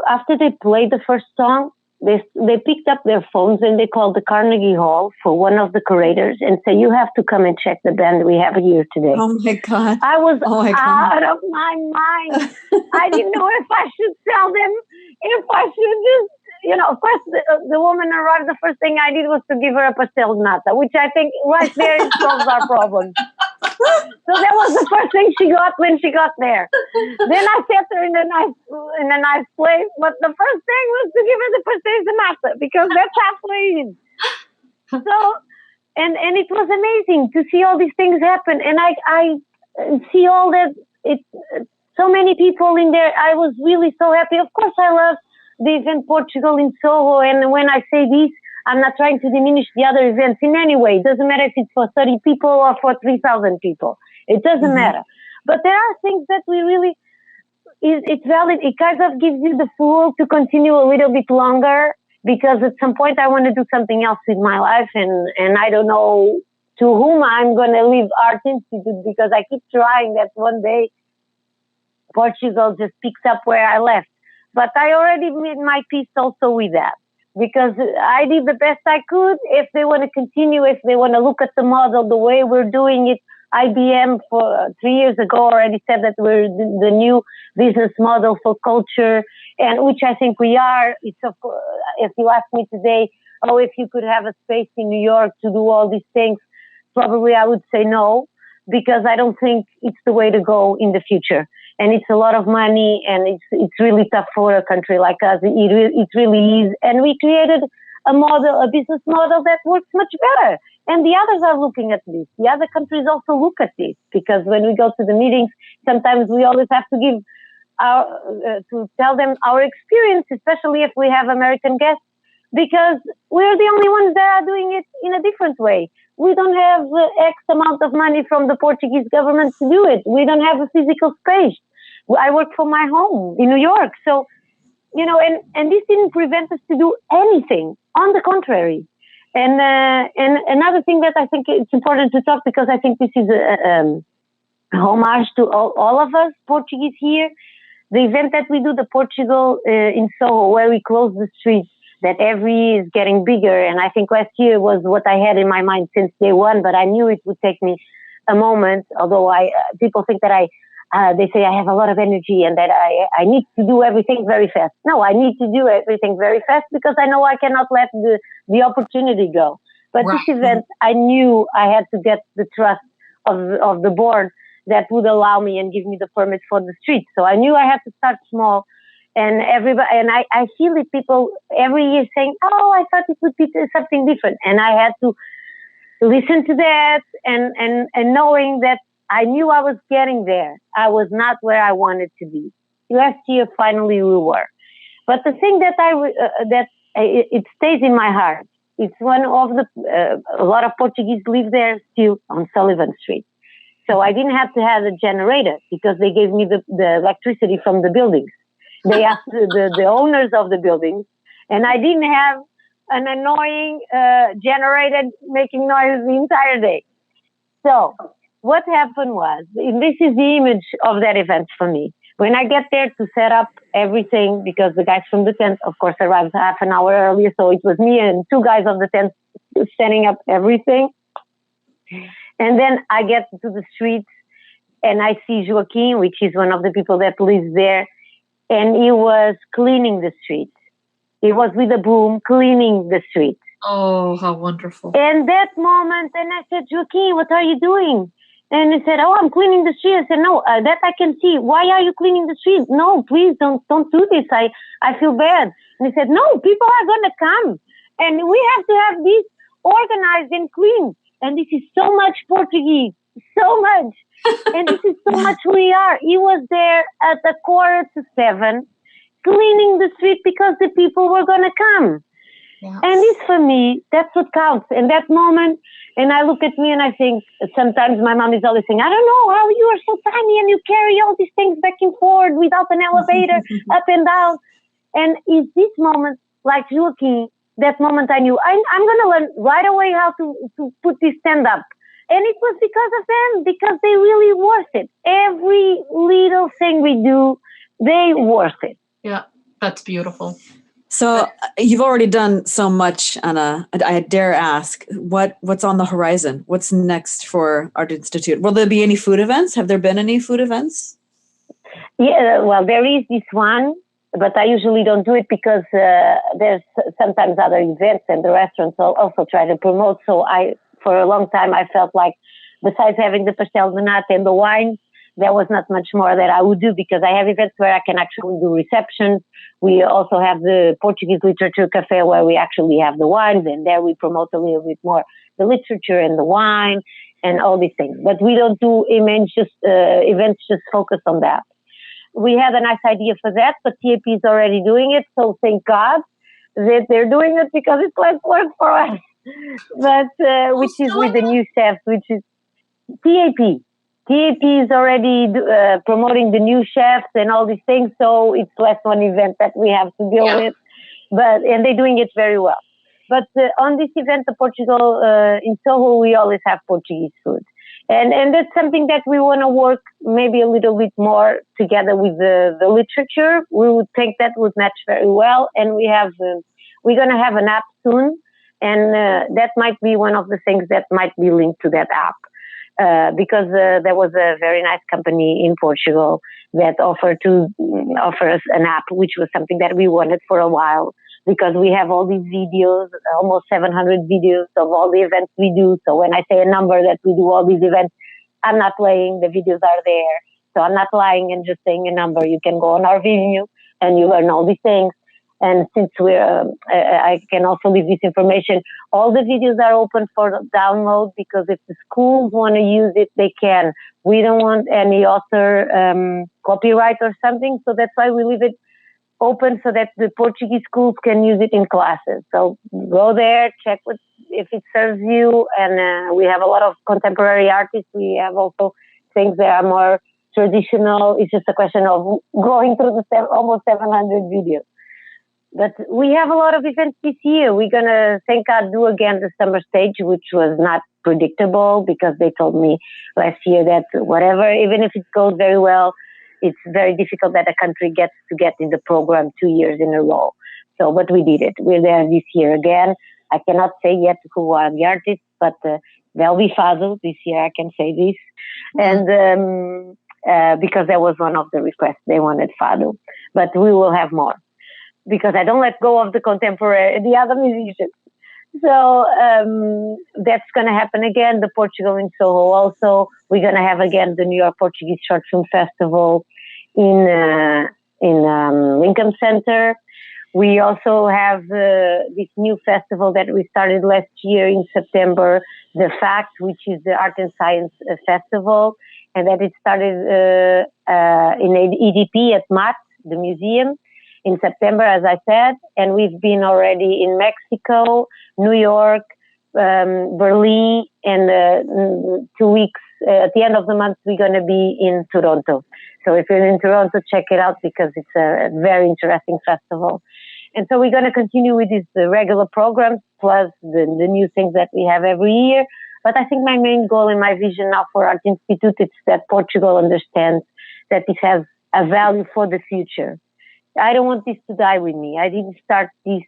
after they played the first song, they picked up their phones and they called the Carnegie Hall for one of the curators and said, you have to come and check the band we have here today. Oh my God. I was out of my mind. I didn't know if I should tell them, if I should just, of course, the woman arrived. The first thing I did was to give her a pastel de nata, which I think right there it solves our problem. So that was the first thing she got when she got there. Then I sat her in a nice place, but the first thing was to give her the pastel de nata because that's halfway in. So, and it was amazing to see all these things happen, and I see all that. So many people in there. I was really so happy. Of course, I love the event Portugal in Soho, and when I say this, I'm not trying to diminish the other events in any way. It doesn't matter if it's for 30 people or for 3,000 people. It doesn't matter. But there are things that we really, it's valid. It kind of gives you the fuel to continue a little bit longer, because at some point I want to do something else with my life, and I don't know to whom I'm going to leave Art Institute, because I keep trying that one day Portugal just picks up where I left. But I already made my peace also with that, because I did the best I could. If they want to continue, if they want to look at the model the way we're doing it, IBM for 3 years ago already said that we're the new business model for culture, and which I think we are. It's if you ask me today, if you could have a space in New York to do all these things, probably I would say no, because I don't think it's the way to go in the future. And it's a lot of money, and it's really tough for a country like us. It really is. And we created a business model that works much better. And the others are looking at this. The other countries also look at this, because when we go to the meetings, sometimes we always have to give to tell them our experience, especially if we have American guests, because we're the only ones that are doing it in a different way. We don't have X amount of money from the Portuguese government to do it. We don't have a physical space. I work from my home in New York. So, and this didn't prevent us to do anything. On the contrary. And another thing that I think it's important to talk, because I think this is a homage to all of us Portuguese here. The event that we do, the Portugal in Soho, where we close the streets, that every year is getting bigger. And I think last year was what I had in my mind since day one, but I knew it would take me a moment, although people think that they say I have a lot of energy and that I need to do everything very fast. No, I need to do everything very fast because I know I cannot let the opportunity go. But Right. This event, I knew I had to get the trust of the board that would allow me and give me the permit for the street. So I knew I had to start small. And everybody, and I feel it, people every year saying, "Oh, I thought it would be something different," and I had to listen to that and knowing that I knew I was getting there. I was not where I wanted to be. Last year, finally, we were. But the thing that it stays in my heart. It's one of a lot of Portuguese live there still on Sullivan Street. So I didn't have to have a generator because they gave me the electricity from the buildings. They asked the owners of the buildings, and I didn't have an annoying generator making noise the entire day. So what happened was, and this is the image of that event for me. When I get there to set up everything, because the guys from the tent, of course, arrived half an hour earlier, so it was me and two guys of the tent setting up everything. And then I get to the streets and I see Joaquin, which is one of the people that lives there, and he was cleaning the streets. He was with a broom cleaning the streets. Oh, how wonderful. And that moment, and I said, Joaquin, what are you doing? And he said, oh, I'm cleaning the street. I said, no, that I can see. Why are you cleaning the street? No, please don't do this. I feel bad. And he said, no, people are going to come. And we have to have this organized and clean. And this is so much Portuguese, so much. And this is so much who we are. He was there at 6:45, cleaning the street because the people were going to come. Yes. And this, for me, that's what counts. And that moment, and I look at me and I think, sometimes my mom is always saying, I don't know how you are so tiny and you carry all these things back and forth without an elevator, up and down. And it's this moment, like Joaquin, that moment I knew, I'm going to learn right away how to put this stand up. And it was because of them, because they really worth it. Every little thing we do, they worth it. Yeah, that's beautiful. So you've already done so much, Anna. I dare ask, what's on the horizon? What's next for Art Institute? Will there be any food events? Have there been any food events? Yeah, well, there is this one, but I usually don't do it because there's sometimes other events and the restaurants also try to promote. So for a long time, I felt like besides having the pastel de nata and the wine, there was not much more that I would do because I have events where I can actually do receptions. We also have the Portuguese Literature Cafe where we actually have the wines, and there we promote a little bit more the literature and the wine and all these things. But we don't do events just focused on that. We had a nice idea for that, but TAP is already doing it, so thank God that they're doing it because it's less work for us. But which is with the new chefs, which is TAP. TAP is already promoting the new chefs and all these things, so it's less one event that we have to deal with. And they're doing it very well. But on this event, the Portugal in Soho, we always have Portuguese food, and that's something that we want to work maybe a little bit more together with the literature. We would think that would match very well, and we're going to have an app soon, and that might be one of the things that might be linked to that app. Because there was a very nice company in Portugal that offered to offer us an app, which was something that we wanted for a while, because we have all these videos, almost 700 videos of all the events we do. So when I say a number that we do all these events, I'm not lying, the videos are there. So I'm not lying and just saying a number. You can go on our venue and you learn all these things. And since I can also leave this information, all the videos are open for download because if the schools want to use it, they can. We don't want any author copyright or something, so that's why we leave it open so that the Portuguese schools can use it in classes. So go there, check if it serves you, and we have a lot of contemporary artists. We have also things that are more traditional. It's just a question of going through the almost 700 videos. But we have a lot of events this year. We're going to, thank God, do again the summer stage, which was not predictable because they told me last year that whatever, even if it goes very well, it's very difficult that a country gets to get in the program 2 years in a row. So, but we did it. We're there this year again. I cannot say yet who are the artists, but they'll be Fado this year, I can say this. And because that was one of the requests, they wanted Fado. But we will have more, because I don't let go of the other musicians. So that's going to happen again. The Portugal in Soho also. We're going to have again the New York Portuguese Short Film Festival in Lincoln Center. We also have this new festival that we started last year in September, The Fact, which is the Art and Science Festival, and that it started in EDP at MAT, the museum, in September, as I said, and we've been already in Mexico, New York, Berlin, and 2 weeks, at the end of the month, we're going to be in Toronto. So if you're in Toronto, check it out because it's a very interesting festival. And so we're going to continue with these regular programs, plus the new things that we have every year. But I think my main goal and my vision now for Art Institute is that Portugal understands that this has a value for the future. I don't want this to die with me. I didn't start this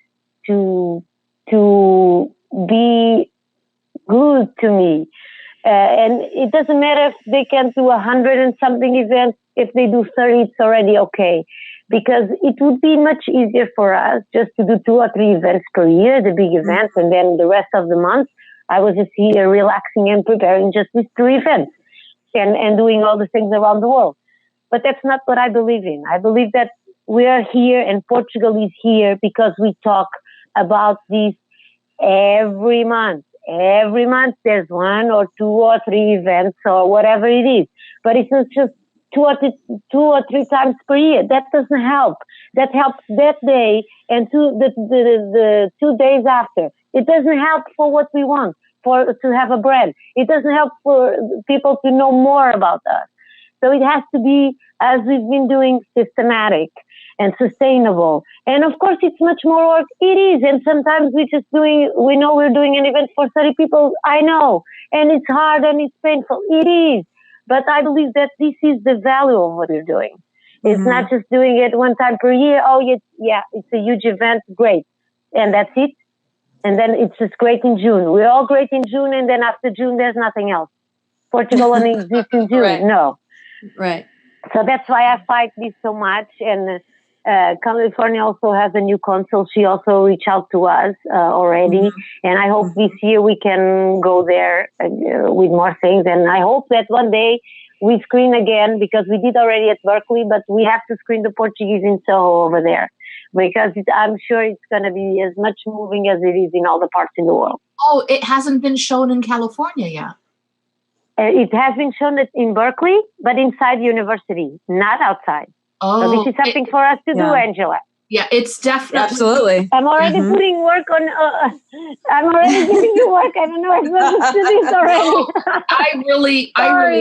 to be good to me. And it doesn't matter if they can do 100 and something events. If they do 30, it's already okay. Because it would be much easier for us just to do 2 or 3 events per year, the big events, and then the rest of the month, I was just here relaxing and preparing just these 3 events and doing all the things around the world. But that's not what I believe in. I believe that we are here and Portugal is here because we talk about this every month. Every month there's 1 or 2 or 3 events or whatever it is. But it's not just 2 or 3 times per year. That doesn't help. That helps that day and the 2 days after. It doesn't help for what we want, to have a brand. It doesn't help for people to know more about us. So it has to be, as we've been doing, systematic and sustainable. And of course, it's much more work. It is. And sometimes we know we're doing an event for 30 people. I know. And it's hard and it's painful. It is. But I believe that this is the value of what we're doing. It's not just doing it 1 time per year. Oh, yeah, it's a huge event. Great. And that's it. And then it's just great in June. We're all great in June. And then after June, there's nothing else. Portugal only exists in June. Right. No. Right. So that's why I fight this so much. And California also has a new consul. She also reached out to us already. And I hope this year we can go there with more things. And I hope that one day we screen again, because we did already at Berkeley, but we have to screen the Portuguese in Soho over there. Because I'm sure it's going to be as much moving as it is in all the parts in the world. Oh, it hasn't been shown in California yet. It has been shown in Berkeley, but inside university, not outside. Oh, so this is something for us to do, Angela. Yeah, it's definitely. Absolutely. I'm already putting work on. I'm already giving you work. I don't know if I'm to this already. I really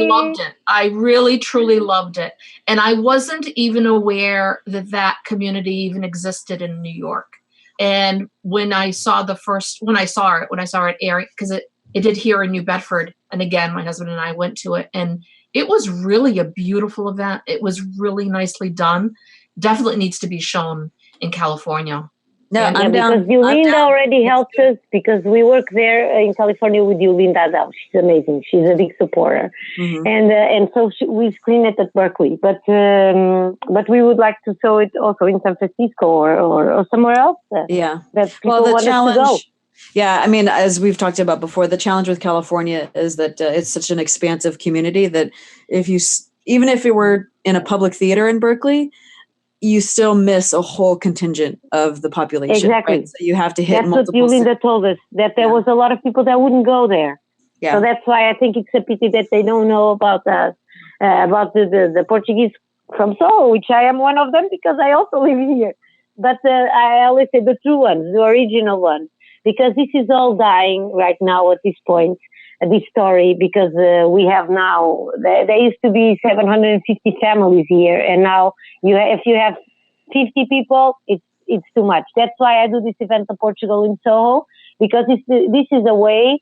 loved it. I really, truly loved it. And I wasn't even aware that community even existed in New York. And when I saw it airing, because it did here in New Bedford. And again, my husband and I went to it, and it was really a beautiful event. It was really nicely done. Definitely needs to be shown in California. No, Yeah, I'm down. because Yolinda already helped us, because we work there in California with Yolinda. She's amazing. She's a big supporter, and so we screen it at Berkeley. But we would like to show it also in San Francisco or somewhere else. Yeah. That people the want challenge. us to go. Yeah, I mean, as we've talked about before, the challenge with California is that it's such an expansive community that even if it were in a public theater in Berkeley, you still miss a whole contingent of the population. Exactly. Right? So you have to hit That's multiple. what Yolinda told us, that there was a lot of people that wouldn't go there. Yeah. So that's why I think it's a pity that they don't know about us, about the Portuguese from Soho, which I am one of them because I also live here. But I always say the true ones, the original ones, because this is all dying right now at this point, this story, because we have now, there used to be 750 families here, and now if you have 50 people, it's too much. That's why I do this event in Portugal in Soho, because this is a way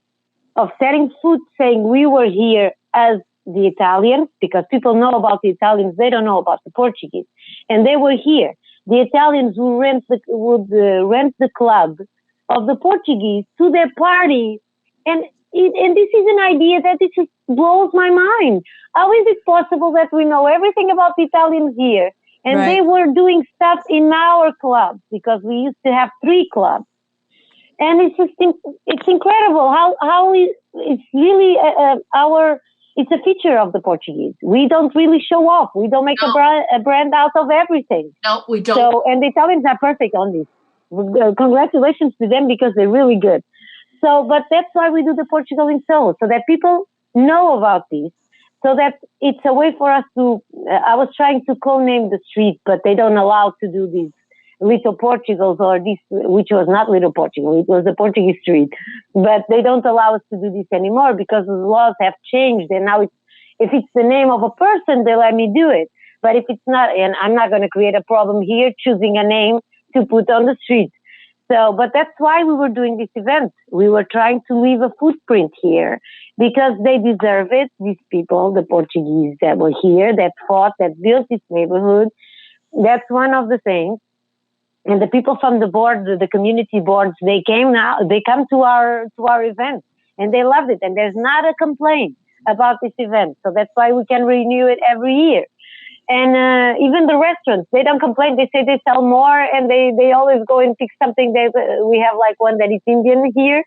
of setting food, saying we were here as the Italians, because people know about the Italians, they don't know about the Portuguese, and they were here. The Italians would rent the club of the Portuguese to their party, and this is an idea that it just blows my mind. How is it possible that we know everything about the Italians here, and they were doing stuff in our clubs, because we used to have 3 clubs, and it's incredible how it's really it's a feature of the Portuguese. We don't really show off. We don't make a brand out of everything. No, we don't. So, and the Italians are perfect on this. Congratulations to them, because they're really good. So, but that's why we do the Portugal in Soho, so that people know about this, so that it's a way for us to, I was trying to co-name the street, but they don't allow to do these Little Portugals or this, which was not Little Portugal, it was the Portuguese street. But they don't allow us to do this anymore because the laws have changed, and now if it's the name of a person, they let me do it. But if it's not, and I'm not going to create a problem here choosing a name to put on the street. So, but that's why we were doing this event. We were trying to leave a footprint here, because they deserve it. These people, the Portuguese that were here, that fought, that built this neighborhood. That's one of the things. And the people from the board, the community boards, they come to our event, and they loved it. And there's not a complaint about this event. So that's why we can renew it every year. And even the restaurants, they don't complain. They say they sell more, and they always go and pick something. We have like one that is Indian here,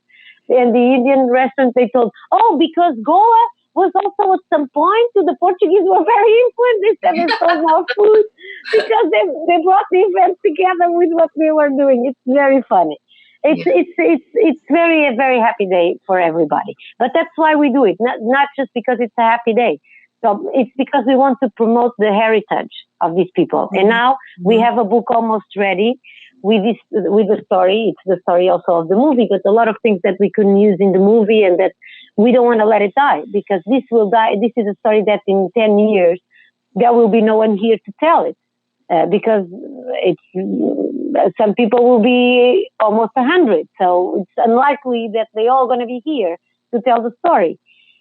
and the Indian restaurant, they told, because Goa was also at some point to the Portuguese were very influenced. They said they sold more food because they brought the event together with what we were doing. It's very funny. It's very, a very happy day for everybody. But that's why we do it, not just because it's a happy day. So it's because we want to promote the heritage of these people. And now we have a book almost ready with the story. It's the story also of the movie, but a lot of things that we couldn't use in the movie and that we don't want to let it die, because this will die. This is a story that in 10 years, there will be no one here to tell it. Because some people will be almost 100. So it's unlikely that they're all going to be here to tell the story.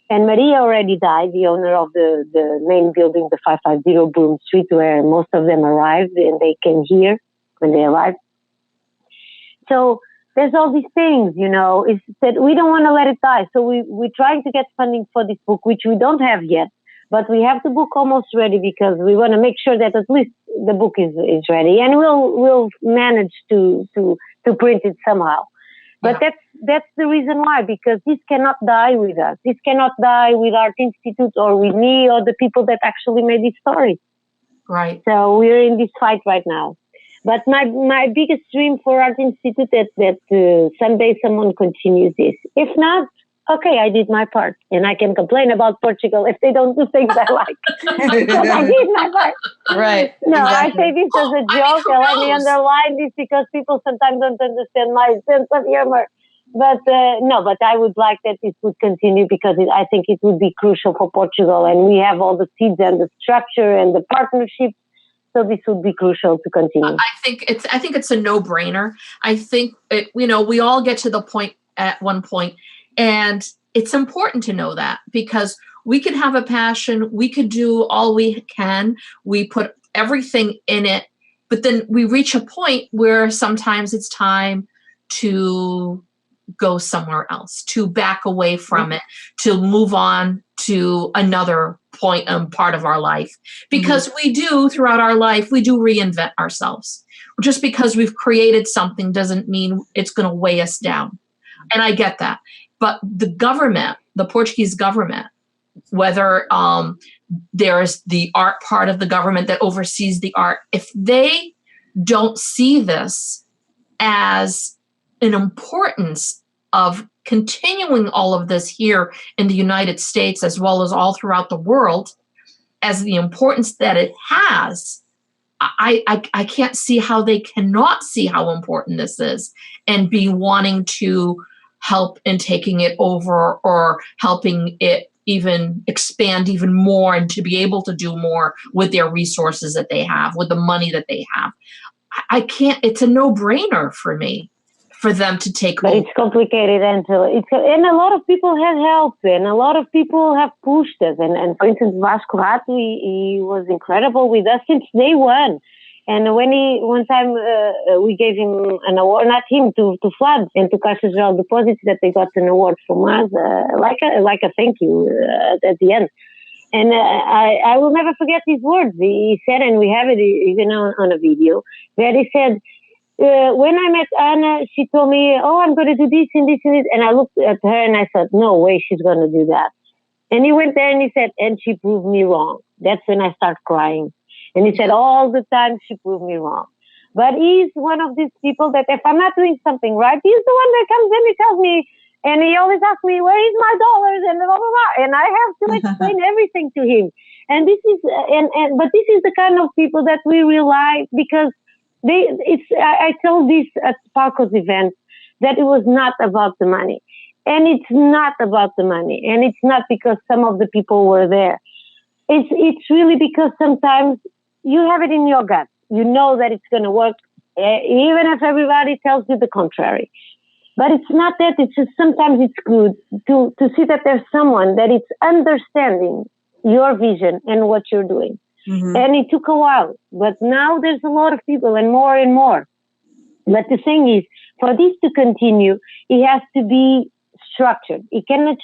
And Maria already died, the owner of the main building, the 550 Broome Street, where most of them arrived, and they came here when they arrived. So there's all these things, is that we don't want to let it die. So we're trying to get funding for this book, which we don't have yet, but we have the book almost ready because we want to make sure that at least the book is ready, and we'll manage to print it somehow. But that's the reason why, because this cannot die with us. This cannot die with Art Institute or with me or the people that actually made this story. Right. So we're in this fight right now. But my biggest dream for Art Institute that someday someone continues this. If not, okay, I did my part, and I can complain about Portugal if they don't do things I like. But I did my part. Right. No, exactly. I say this as a joke, and let me underline this because people sometimes don't understand my sense of humor. But but I would like that this would continue because I think it would be crucial for Portugal, and we have all the seeds and the structure and the partnerships. So this would be crucial to continue. I think it's a no-brainer. I think we all get to the point at one point. And it's important to know that, because we could have a passion, we could do all we can, we put everything in it, but then we reach a point where sometimes it's time to go somewhere else, to back away from it, to move on to another point and part of our life. Because we do, throughout our life, we do reinvent ourselves. Just because we've created something doesn't mean it's going to weigh us down. And I get that. But the government, the Portuguese government, whether there's the art part of the government that oversees the art, if they don't see this as an importance of continuing all of this here in the United States, as well as all throughout the world, as the importance that it has, I can't see how they cannot see how important this is and be wanting to help in taking it over or helping it even expand even more and to be able to do more with their resources that they have, with the money that they have. I can't, it's a no-brainer for me for them to take but over. It's complicated, and a lot of people have helped, and a lot of people have pushed us. And for instance, Vasco Rato, he was incredible with us since day one. And when one time we gave him an award, not him, to Floods and to Caixa Geral Deposits, that they got an award from us, like a thank you at the end. And I will never forget his words. He said, and we have it even on a video, where he said, when I met Anna, she told me, I'm going to do this and this and this. And I looked at her and I thought, no way she's going to do that. And he went there and he said, and she proved me wrong. That's when I started crying. And he said, all the time she proved me wrong. But he's one of these people that if I'm not doing something right, he's the one that comes in and tells me, and he always asks me, where is my dollars? And blah, blah, blah. And I have to explain everything to him. And this is, but this is the kind of people that we rely, because I told this at Paco's event that it was not about the money. And it's not about the money. And it's not because some of the people were there. It's really because sometimes you have it in your gut. You know that it's going to work, even if everybody tells you the contrary. But it's not that. It's just sometimes it's good to see that there's someone that is understanding your vision and what you're doing. Mm-hmm. And it took a while, but now there's a lot of people and more. But the thing is, for this to continue, it has to be structured. It cannot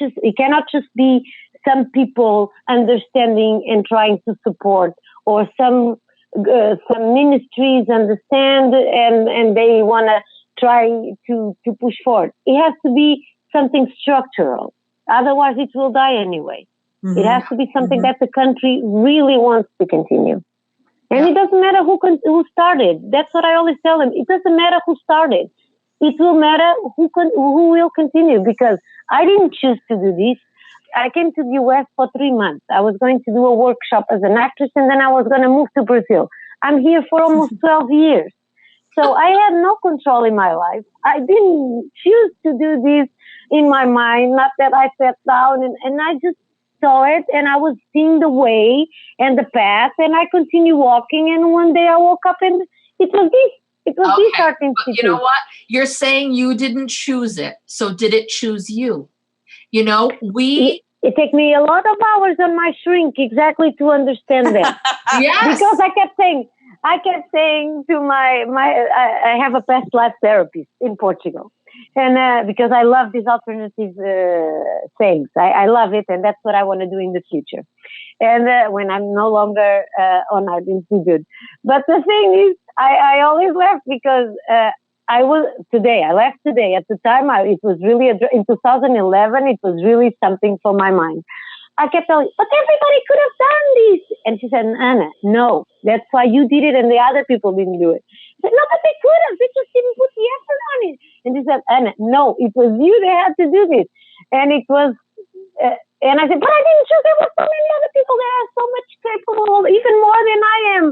just be some people understanding and trying to support, or some ministries understand and they want to try to push forward. It has to be something structural. Otherwise, it will die anyway. Mm-hmm. It has to be something that the country really wants to continue. And it doesn't matter who started. That's what I always tell them. It doesn't matter who started. It will matter who will continue, because I didn't choose to do this. I came to the US for 3 months. I was going to do a workshop as an actress, and then I was going to move to Brazil. I'm here for almost 12 years. So I had no control in my life. I didn't choose to do this in my mind, not that I sat down and I just saw it, and I was seeing the way and the path, and I continued walking, and one day I woke up and it was this. It was this art institute. You know what? You're saying you didn't choose it. So did it choose you? You know, it took me a lot of hours on my shrink exactly to understand that. Yes. Because I kept saying to I have a past life therapist in Portugal. And because I love these alternative things. I love it, and that's what I want to do in the future. And when I'm no longer on Art Institute. But the thing is, I always laugh because I left today. At the time, it was really, in 2011, it was really something for my mind. I kept telling, but everybody could have done this. And she said, Anna, no, that's why you did it and the other people didn't do it. I said, no, but they could have. They just didn't put the effort on it. And she said, Anna, no, it was you that had to do this. And it was, and I said, but I didn't choose. There were so many other people that are so much capable, even more than I am.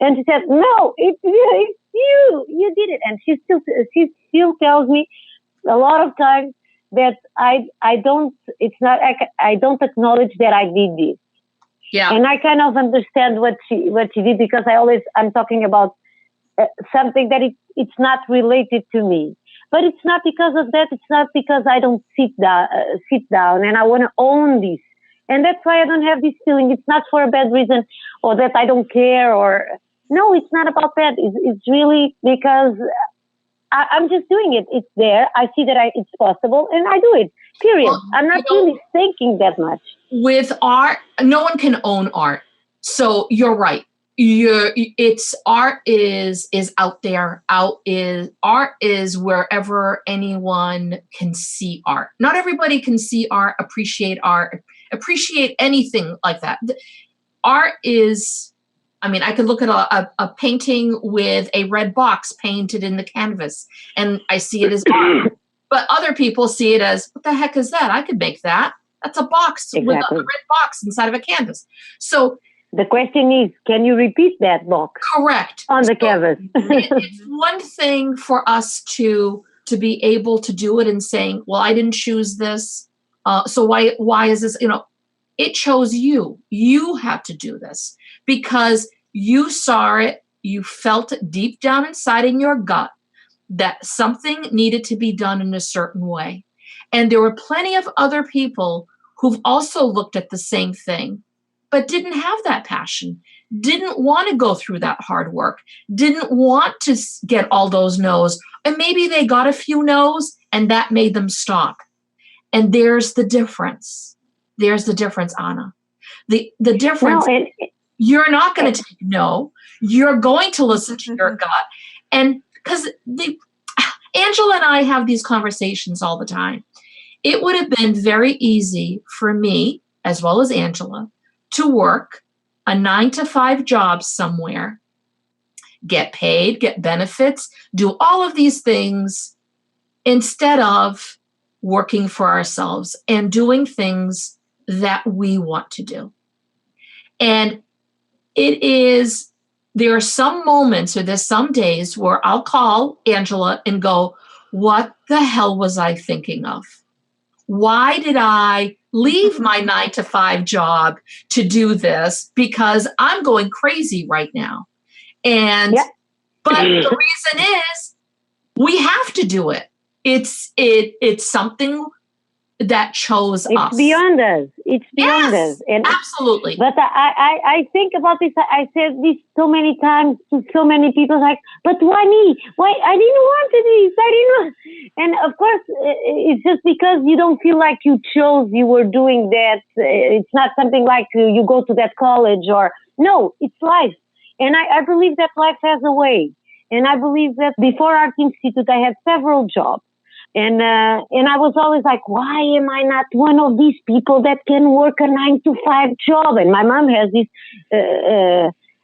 And she said, no, it's you. You did it. And she still tells me a lot of times that I don't acknowledge that I did this. Yeah. And I kind of understand what she did, because I'm talking about something that it's not related to me. But it's not because of that. It's not because I don't sit down and I want to own this. And that's why I don't have this feeling. It's not for a bad reason, or that I don't care, or no, it's not about that. It's really because I'm just doing it. It's there. I see that it's possible, and I do it. Period. Well, I'm not really thinking that much. With art, no one can own art. So you're right. Art is out there. Art is wherever anyone can see art. Not everybody can see art, appreciate anything like that. Art is, I could look at a painting with a red box painted in the canvas, and I see it as art. But other people see it as, what the heck is that? I could make that. That's a box with a red box inside of a canvas. So the question is, can you repeat that box? Correct. On the canvas. It's one thing for us to be able to do it and saying, well, I didn't choose this. So why is this? It chose you. You had to do this because you saw it. You felt it deep down inside in your gut that something needed to be done in a certain way. And there were plenty of other people who've also looked at the same thing, but didn't have that passion, didn't want to go through that hard work, didn't want to get all those no's. And maybe they got a few no's and that made them stop. And there's the difference. There's the difference, Anna. The difference, you're not going to take no. You're going to listen to your gut. And because Angela and I have these conversations all the time. It would have been very easy for me, as well as Angela, to work a 9-to-5 job somewhere, get paid, get benefits, do all of these things instead of working for ourselves and doing things that we want to do. And there are some moments or there's some days where I'll call Angela and go, what the hell was I thinking of? Why did I leave my 9-to-5 job to do this? Because I'm going crazy right now. But the reason is we have to do it. It's something that chose It's us. beyond us. It's beyond Yes, us. And absolutely. but I think about this. I said this so many times to so many people. Like, but why me? Why I didn't want this? I didn't want. And of course, it's just because you don't feel like you chose. You were doing that. It's not something like you go to that college or no. It's life. And I believe that life has a way. And I believe that before Art Institute, I had several jobs. And I was always like, why am I not one of these people that can work a 9-to-5 job? And my mom has this,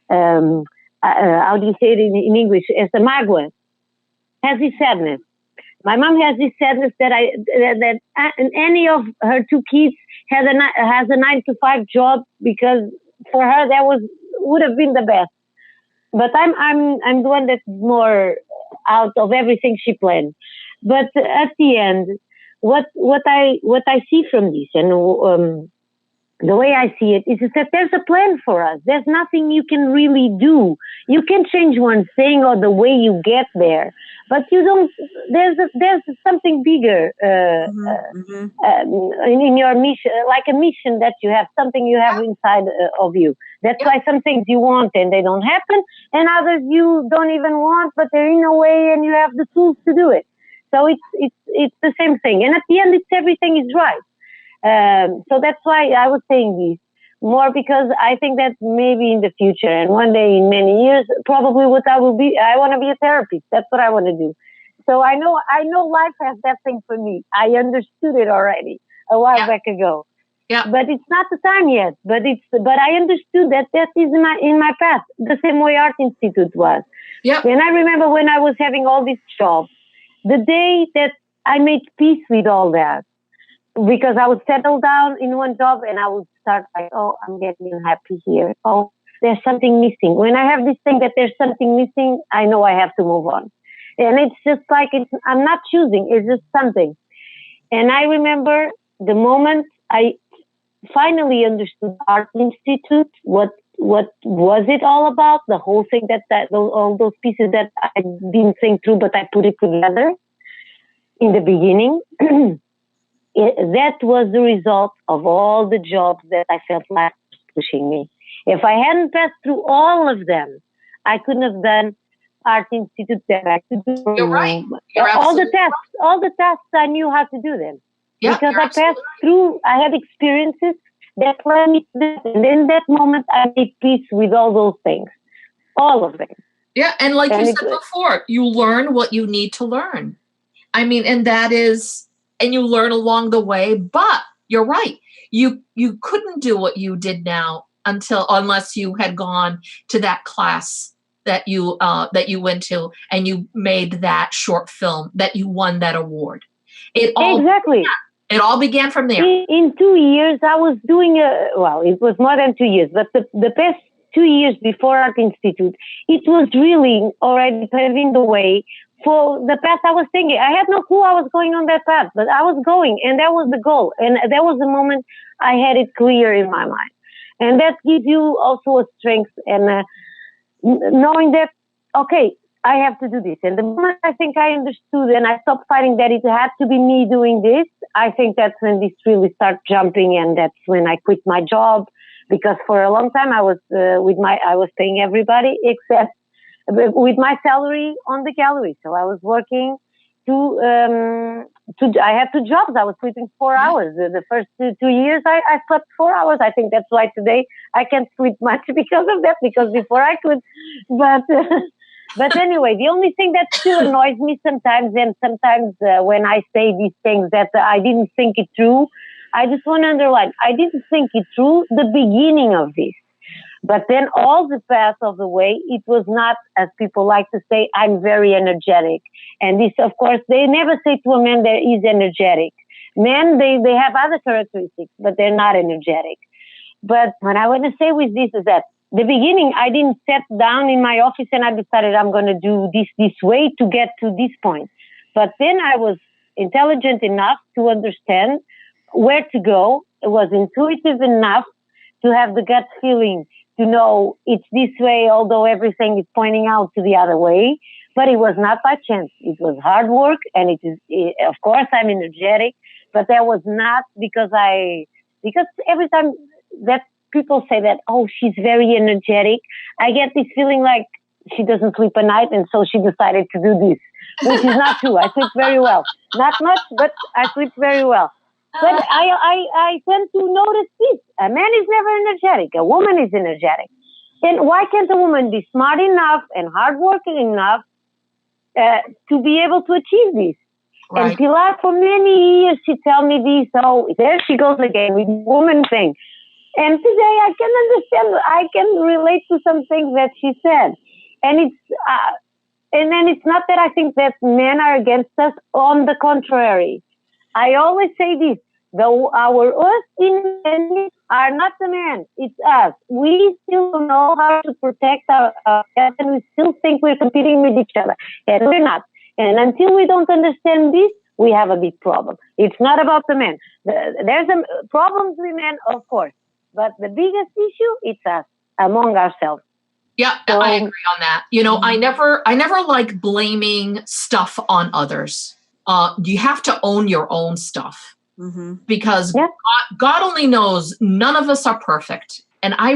how do you say it in English? Essa mágoa, has this sadness. My mom has this sadness that any of her two kids has a 9-to-5 job, because for her that would have been the best. But I'm the one that's more out of everything she planned. But at the end, what I see from this, and the way I see it, is that there's a plan for us. There's nothing you can really do. You can change one thing or the way you get there, but you don't. There's something bigger in your mission, like a mission that you have, something you have inside of you. That's why some things you want and they don't happen, and others you don't even want, but they're in a way, and you have the tools to do it. So it's the same thing. And at the end, everything is right. So that's why I was saying this more, because I think that maybe in the future and one day in many years, probably what I will be, I want to be a therapist. That's what I want to do. So I know life has that thing for me. I understood it already a while back ago. Yeah. But it's not the time yet. But I understood that is in my path, the same way Art Institute was. Yeah. And I remember when I was having all these jobs, the day that I made peace with all that, because I would settle down in one job and I would start like, oh, I'm getting happy here. Oh, there's something missing. When I have this thing that there's something missing, I know I have to move on. And it's just like, I'm not choosing, it's just something. And I remember the moment I finally understood Art Institute, what was it all about? The whole thing all those pieces that I didn't think through, but I put it together in the beginning. That was the result of all the jobs that I felt like pushing me. If I hadn't passed through all of them, I couldn't have done Art Institute that I could do. You're right. You're all the tasks I knew how to do them. Yeah, because I passed through, I had experiences that led me to that. And in that moment, I made peace with all those things. All of them. Yeah, and like you said before, you learn what you need to learn. I mean, and you learn along the way, but you're right. You couldn't do what you did now unless you had gone to that class that you went to and you made that short film, that you won that award. It all began from there. In 2 years, I was doing it was more than 2 years, but the past 2 years before Art Institute, it was really already paving the way for the path I was thinking. I had no clue I was going on that path, but I was going, and that was the goal. And that was the moment I had it clear in my mind. And that gives you also a strength and knowing that, okay, I have to do this. And the moment I think I understood and I stopped fighting that it had to be me doing this, I think that's when this really started jumping, and that's when I quit my job, because for a long time I was I was paying everybody except with my salary on the gallery. So I was working I had 2 jobs. I was sleeping 4 hours. The first 2 years I slept 4 hours. I think that's why today I can't sleep much because of that, because before I could. But anyway, the only thing that still annoys me sometimes, and sometimes when I say these things that I didn't think it through, I just want to underline, I didn't think it through the beginning of this. But then all the path of the way, it was not, as people like to say, I'm very energetic. And this, of course, they never say to a man that he's energetic. Men, they have other characteristics, but they're not energetic. But what I want to say with this is that the beginning, I didn't sit down in my office and I decided I'm going to do this way to get to this point. But then I was intelligent enough to understand where to go. It was intuitive enough to have the gut feeling to know it's this way, although everything is pointing out to the other way. But it was not by chance. It was hard work, and of course, I'm energetic. but that was not because every time that people say that, oh, she's very energetic, I get this feeling like she doesn't sleep at night, and so she decided to do this, which is not true. I sleep very well. Not much, but I sleep very well. But I tend to notice this. A man is never energetic. A woman is energetic. And why can't a woman be smart enough and hardworking enough to be able to achieve this? Right. And Pilar, for many years, she tell me this. Oh, there she goes again with the woman thing. And today I can understand. I can relate to some things that she said. And then it's not that I think that men are against us. On the contrary, I always say this: our worst enemies are not the men; it's us. We still don't know how to protect ourselves, and we still think we're competing with each other, and we're not. And until we don't understand this, we have a big problem. It's not about the men. There's problems with men, of course, but the biggest issue is us among ourselves. Yeah, so, I agree on that. You know, I never like blaming stuff on others. You have to own your own stuff because God only knows none of us are perfect. And I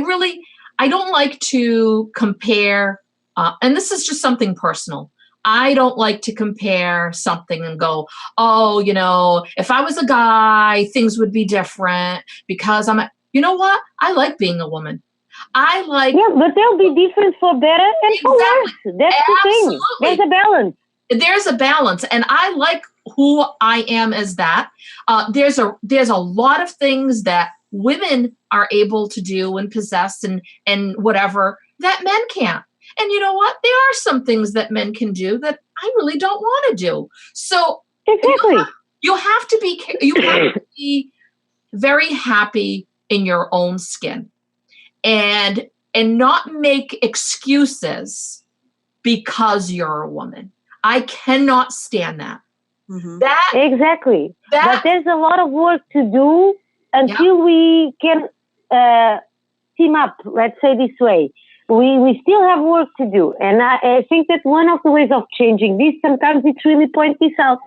don't like to compare, and this is just something personal. I don't like to compare something and go, oh, you know, if I was a guy, things would be different because you know what? I like being a woman. Yeah, but they'll be different for better and for worse. That's the thing. There's a balance. There's a balance, and I like who I am as that. There's a lot of things that women are able to do and possess and whatever that men can't. And you know what? There are some things that men can do that I really don't want to do. So exactly, you have to be very happy in your own skin. And not make excuses because you're a woman. I cannot stand that. Exactly. But there's a lot of work to do until we can team up, let's say this way. We still have work to do. And I think that one of the ways of changing this, sometimes it's really point this out.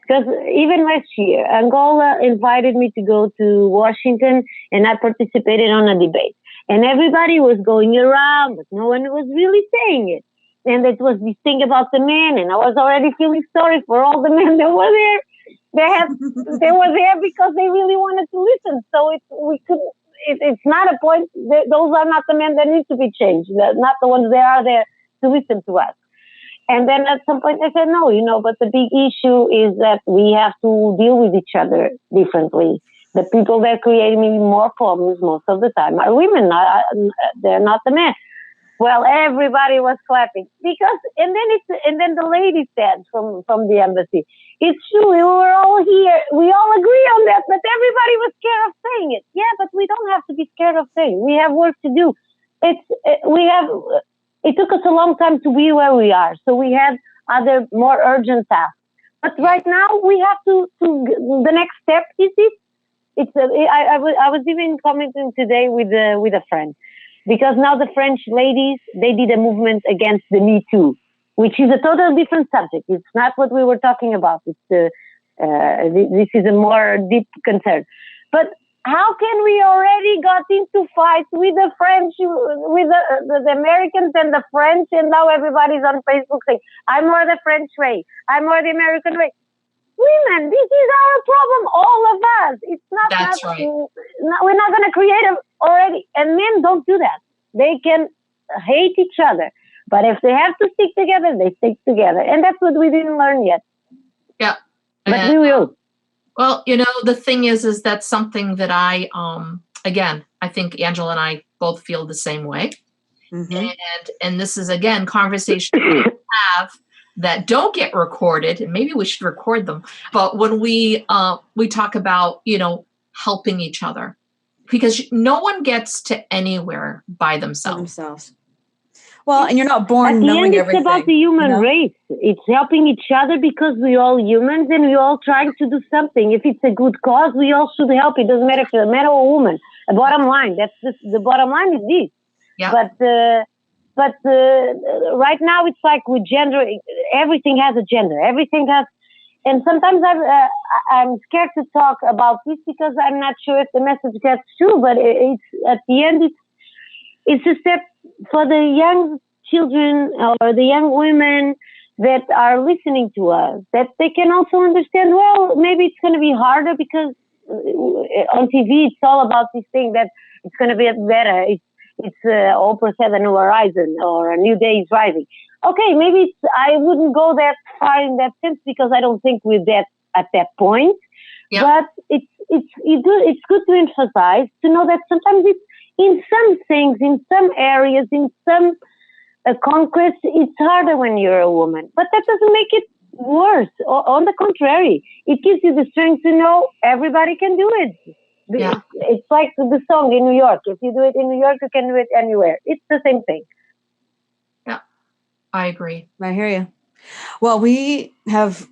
Because even last year, Angola invited me to go to Washington, and I participated on a debate. And everybody was going around, but no one was really saying it. And it was this thing about the men, and I was already feeling sorry for all the men that were there. They were there because they really wanted to listen. So it's not a point. Those are not the men that need to be changed. They're not the ones that are there to listen to us. And then at some point I said, no, you know, but the big issue is that we have to deal with each other differently. The people that create me more problems most of the time are women. They're not the men. Well, everybody was clapping and then the lady said from the embassy, it's true, we were all here. We all agree on that, but everybody was scared of saying it. Yeah, but we don't have to be scared of saying. We have work to do. It took us a long time to be where we are. So we had other more urgent tasks. But right now we have to the next step is this. I was even commenting today with a friend, because now the French ladies, they did a movement against the Me Too, which is a totally different subject. It's not what we were talking about. It's this is a more deep concern. But how can we already got into fights with the French, with the Americans and the French, and now everybody's on Facebook saying, I'm more the French way, I'm more the American way. Women, this is our problem, all of us. It's not. That's right. We're not going to create already. And men don't do that. They can hate each other, but if they have to stick together, they stick together, and that's what we didn't learn yet. Yeah, but we will. Well, you know, the thing is that's something that I think Angela and I both feel the same way, and this is again conversations we have that don't get recorded, and maybe we should record them. But when we talk about, you know, helping each other, because no one gets to anywhere by themselves. Well, and you're not born knowing everything. It's about the human race. It's helping each other because we're all humans and we're all trying to do something. If it's a good cause, we all should help. It doesn't matter if you're a man or a woman. The bottom line, the bottom line is this. Yeah. But right now it's like with gender, everything has a gender. Everything has, and sometimes I'm scared to talk about this because I'm not sure if the message gets through. But it's at the end, it's a step for the young children or the young women that are listening to us, that they can also understand, well, maybe it's going to be harder because on TV it's all about this thing that it's going to be better. It's Oprah said a new horizon or a new day is rising. Okay, maybe I wouldn't go that far in that sense because I don't think we're at that point. Yep. But it's good to emphasize, to know that sometimes it's in some things, in some areas, in some conquests, it's harder when you're a woman. But that doesn't make it worse. On the contrary, it gives you the strength to know everybody can do it. Yeah. It's like the song in New York. If you do it in New York, you can do it anywhere. It's the same thing. Yeah, I agree. I hear you. Well, we have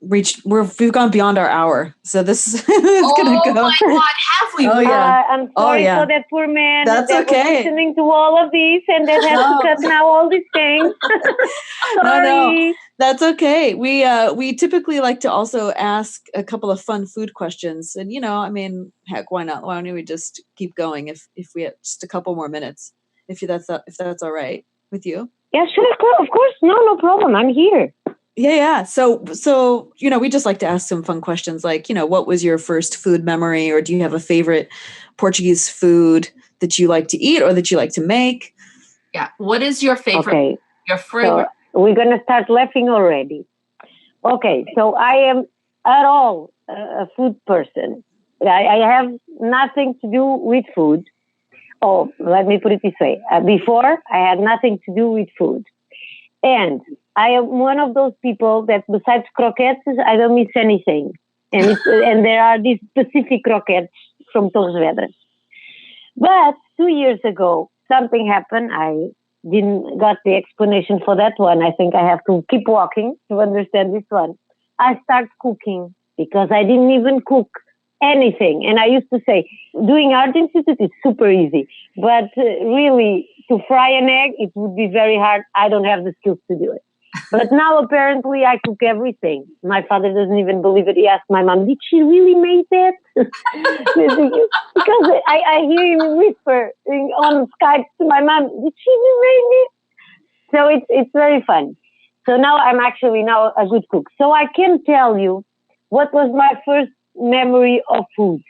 we've gone beyond our hour, so this is gonna go. Oh my God, have we? Oh yeah. I'm sorry for that poor man. That's that okay. was listening to all of these and that has to cut now all these things. Sorry. No, that's okay. We typically like to also ask a couple of fun food questions, and I mean, heck, why not? Why don't we just keep going if we have just a couple more minutes, if that's all right with you? Yeah, sure, of course. No problem. I'm here. Yeah. So, we just like to ask some fun questions like, what was your first food memory, or do you have a favorite Portuguese food that you like to eat or that you like to make? Yeah. What is your favorite? Okay. Your favorite. So we're going to start laughing already. Okay. So I am at all a food person. I have nothing to do with food. Oh, let me put it this way. Before, I had nothing to do with food. And I am one of those people that besides croquettes, I don't miss anything. And and there are these specific croquettes from Torres Vedras. But 2 years ago, something happened. I didn't got the explanation for that one. I think I have to keep walking to understand this one. I start cooking because I didn't even cook anything. And I used to say, doing art institute is super easy. But really, to fry an egg, it would be very hard. I don't have the skills to do it. But now apparently I cook everything. My father doesn't even believe it. He asked my mom, did she really make that? Because I hear him whisper on Skype to my mom, did she really make it? So it's very fun. So now I'm actually now a good cook. So I can tell you what was my first memory of food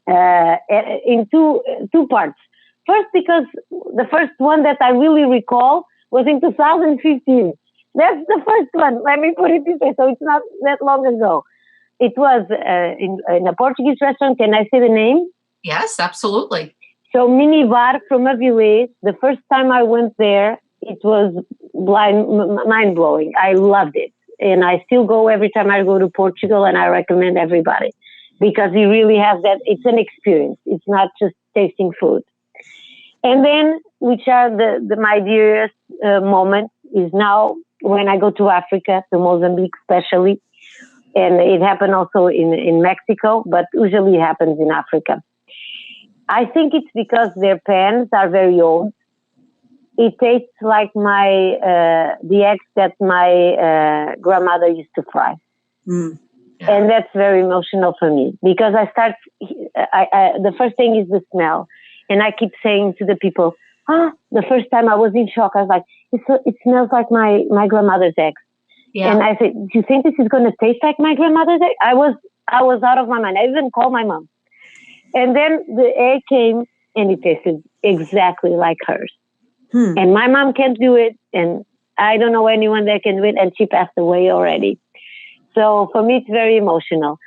in two parts. First, because the first one that I really recall was in 2015. That's the first one. Let me put it this way. So it's not that long ago. It was in a Portuguese restaurant. Can I say the name? Yes, absolutely. So Minibar from Avilés. The first time I went there, it was mind-blowing. I loved it. And I still go every time I go to Portugal, and I recommend everybody because you really have that. It's an experience. It's not just tasting food. And then, which are my dearest moments, is now when I go to Africa, to Mozambique especially, and it happened also in Mexico, but usually it happens in Africa. I think it's because their pans are very old. It tastes like the eggs that my grandmother used to fry. Mm. Yeah. And that's very emotional for me because the first thing is the smell. And I keep saying to the people, the first time I was in shock, I was like, it smells like my grandmother's eggs. Yeah. And I said, do you think this is going to taste like my grandmother's eggs? I was out of my mind. I even called my mom. And then the egg came and it tasted exactly like hers. And my mom can't do it. And I don't know anyone that can do it. And she passed away already. So for me, it's very emotional.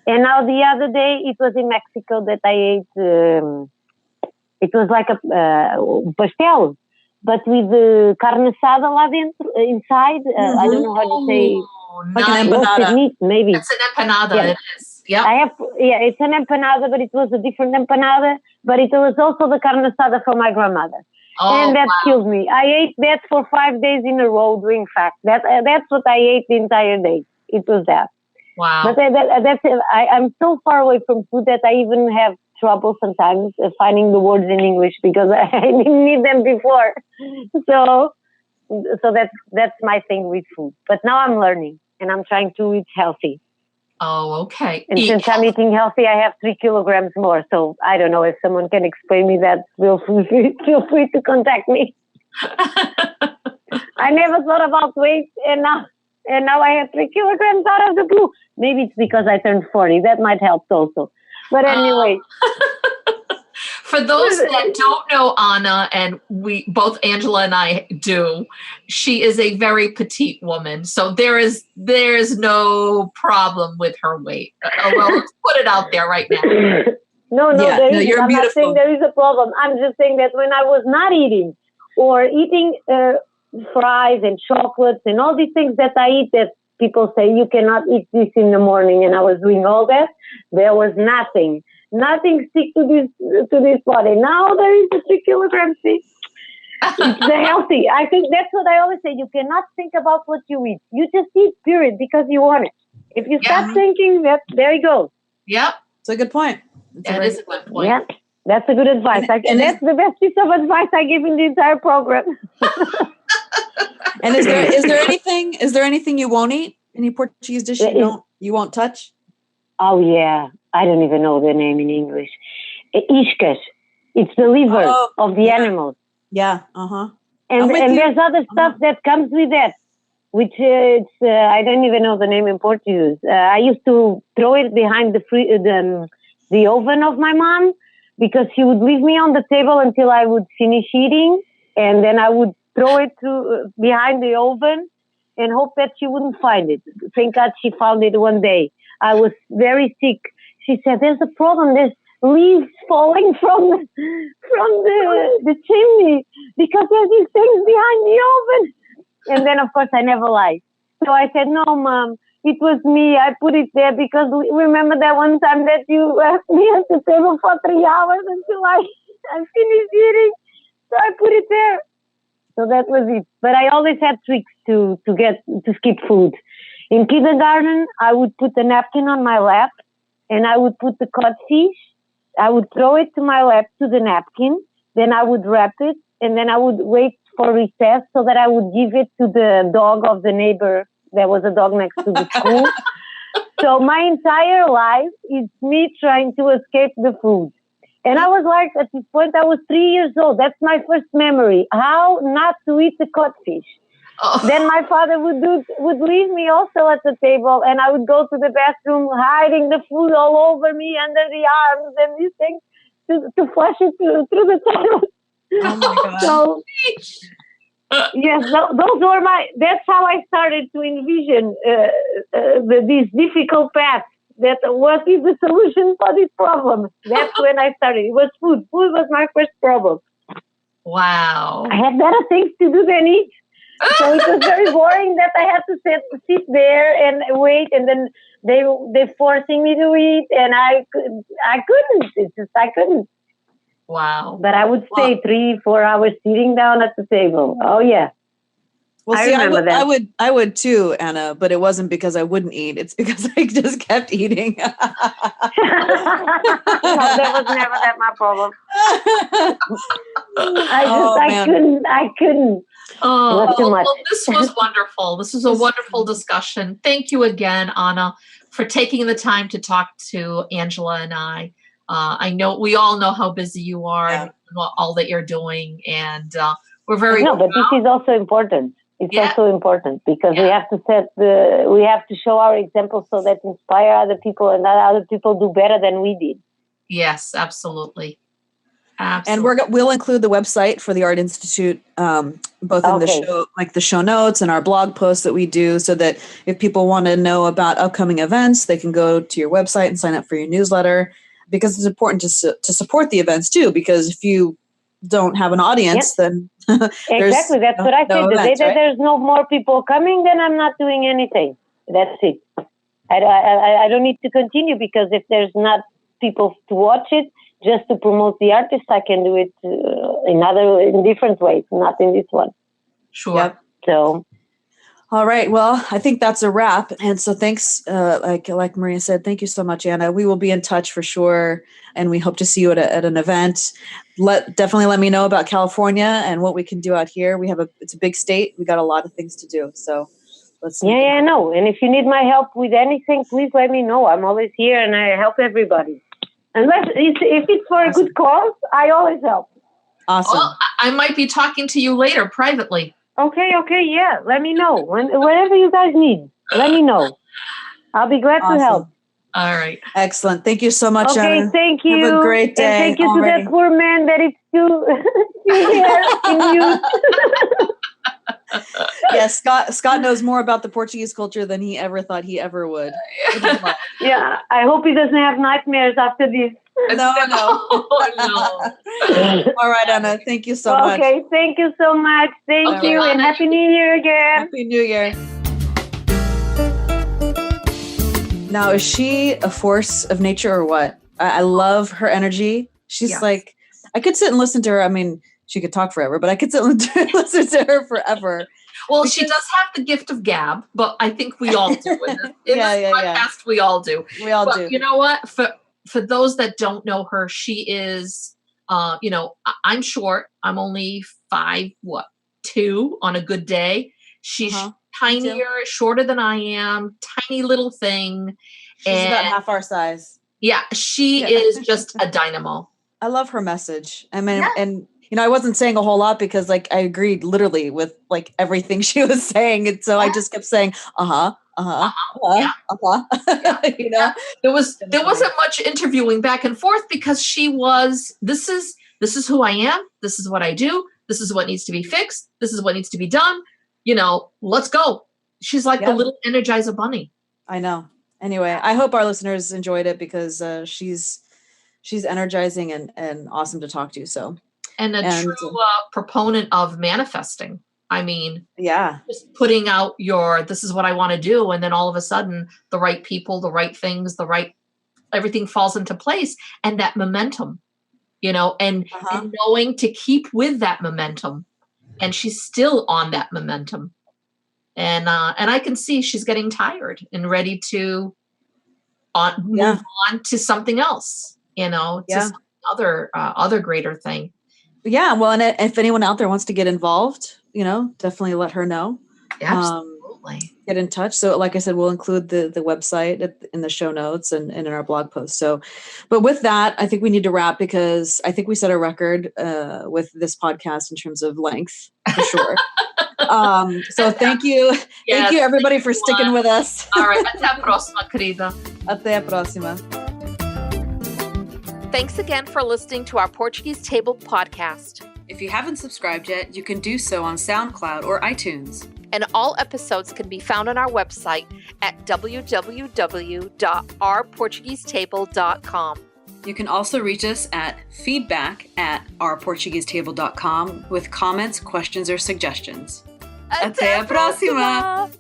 And now the other day, it was in Mexico that I ate... it was like a pastel, but with the carne asada lá dentro, inside. I don't know how to say. Like an empanada. Meat, maybe. It's an empanada. Yeah. It is. Yeah. It's an empanada, but it was a different empanada. But it was also the carne asada from my grandmother. Oh, and that wow. killed me. I ate that for 5 days in a row doing fast. That's what I ate the entire day. It was that. Wow. But I'm so far away from food that I even have trouble sometimes finding the words in English because I didn't need them before. So that's my thing with food. But now I'm learning, and I'm trying to eat healthy. Oh, okay. And since I'm eating healthy, I have 3 kilograms more. So I don't know if someone can explain me that. Feel free to contact me. I never thought about weight, and now I have 3 kilograms out of the blue. Maybe it's because I turned 40. That might help also. But anyway. For those that don't know Anna, and we both Angela and I do, she is a very petite woman. So there's no problem with her weight. Well, let's put it out there right now. No, you're I'm beautiful. not saying there is a problem. I'm just saying that when I was not eating or eating fries and chocolates and all these things that I eat that people say you cannot eat this in the morning, and I was doing all that, there was nothing stick to this body. Now there is a 3 kilograms. It's healthy. I think that's what I always say. You cannot think about what you eat. You just eat, period, because you want it. If you start thinking, there you go. Yep. It's a good point. That is a good point. Yeah, that's a good advice. And that's the best piece of advice I give in the entire program. And is there anything you won't eat? Any Portuguese dish you won't touch? Oh yeah, I don't even know the name in English. Iscas. It's the liver of the animals. Yeah. Uh-huh. And there's other stuff that comes with that, which I don't even know the name in Portuguese. I used to throw it behind the oven of my mom, because she would leave me on the table until I would finish eating, and then I would throw it behind the oven and hope that she wouldn't find it. Thank God she found it one day. I was very sick. She said, "There's a problem. There's leaves falling from the chimney because there's these things behind the oven." And then, of course, I never lied. So I said, "No, Mom, it was me. I put it there because remember that one time that you left me at the table for 3 hours until I finished eating. So I put it there." So that was it. But I always had tricks to skip food. In kindergarten, I would put a napkin on my lap, and I would put the codfish. I would throw it to my lap to the napkin. Then I would wrap it, and then I would wait for recess so that I would give it to the dog of the neighbor. There was a dog next to the school. So my entire life is me trying to escape the food. And I was like, at this point, I was 3 years old. That's my first memory. How not to eat the codfish. Oh. Then my father would leave me also at the table, and I would go to the bathroom hiding the food all over me under the arms and these things to flush it through the toilet. Oh my God. So, yes, that's how I started to envision these difficult paths. That what is the solution for this problem? That's when I started. It was food. Food was my first problem. Wow. I had better things to do than eat. So it was very boring that I had to sit there and wait, and then they forcing me to eat, and I couldn't. It's just I couldn't. Wow. But I would stay 3-4 hours sitting down at the table. Oh yeah. Well, I remember that. I would too, Anna, but it wasn't because I wouldn't eat. It's because I just kept eating. No, that was never my problem. I couldn't. Oh, too much. Well, this was wonderful. This was a wonderful discussion. Thank you again, Anna, for taking the time to talk to Angela and I. I know we all know how busy you are and all that you're doing, and we're very. No, but this is also important. It's also important because we have to show our example so that inspire other people and that other people do better than we did. Yes, absolutely. And we'll include the website for the Art Institute, both in the show, like the show notes and our blog posts that we do, so that if people want to know about upcoming events, they can go to your website and sign up for your newsletter, because it's important to support the events too, because if you don't have an audience, then exactly, that's what I said. The day that there's no more people coming, then I'm not doing anything. That's it. I don't need to continue, because if there's not people to watch it, just to promote the artist, I can do it in different ways, not in this one. Sure. Yep. So. All right. Well, I think that's a wrap. And so thanks, like Maria said, thank you so much, Anna. We will be in touch for sure. And we hope to see you at an event. Definitely let me know about California and what we can do out here. It's a big state. We got a lot of things to do. So Yeah, no. And if you need my help with anything, please let me know. I'm always here and I help everybody. Unless if it's for a good cause, I always help. Awesome. Well, I might be talking to you later privately. Okay, yeah. Let me know. Whatever you guys need, let me know. I'll be glad to help. All right. Excellent. Thank you so much, Okay, Anna. thank you. Have a great day. And thank you already. to that poor man that is still here in use. Yes, Scott knows more about the Portuguese culture than he ever thought he ever would. Yeah, I hope he doesn't have nightmares after this. No. No. All right, Anna. Thank you so much. Okay, thank you so much. Thank you, and Happy New Year again. Happy New Year. Now, is she a force of nature or what? I love her energy. She's like, I could sit and listen to her. I mean, she could talk forever, but I could sit and listen to her forever. Well, she does have the gift of gab, but I think we all do. In this podcast, we all do. We all do. You know what? For those that don't know her, she is, I'm short. I'm only 5'2" on a good day. She's tinier, shorter than I am, tiny little thing. She's about half our size. Yeah, she is just a dynamo. I love her message. I mean, and I wasn't saying a whole lot because like I agreed literally with like everything she was saying. And so I just kept saying, Yeah. you know, there wasn't much interviewing back and forth because she was, this is who I am. This is what I do. This is what needs to be fixed. This is what needs to be done. Let's go. She's like the little Energizer bunny. I know. Anyway, I hope our listeners enjoyed it because she's energizing and awesome to talk to. So, and a true proponent of manifesting. I mean, just putting out this is what I want to do. And then all of a sudden the right people, the right things, everything falls into place, and that momentum, and knowing to keep with that momentum. And she's still on that momentum. And I can see she's getting tired and ready to move on to something else, to some other greater thing. Yeah. Well, and if anyone out there wants to get involved, definitely let her know. Absolutely. Get in touch. So like I said, we'll include the website in the show notes and in our blog post. So, but with that, I think we need to wrap because I think we set a record with this podcast in terms of length for sure. So thank you. Thank you everybody for sticking with us. All right. Até a próxima, querida. Até a próxima. Thanks again for listening to our Portuguese Table podcast. If you haven't subscribed yet, you can do so on SoundCloud or iTunes. And all episodes can be found on our website at www.ourportuguesetable.com. You can also reach us at feedback@ourportuguesetable.com with comments, questions, or suggestions. Até a próxima!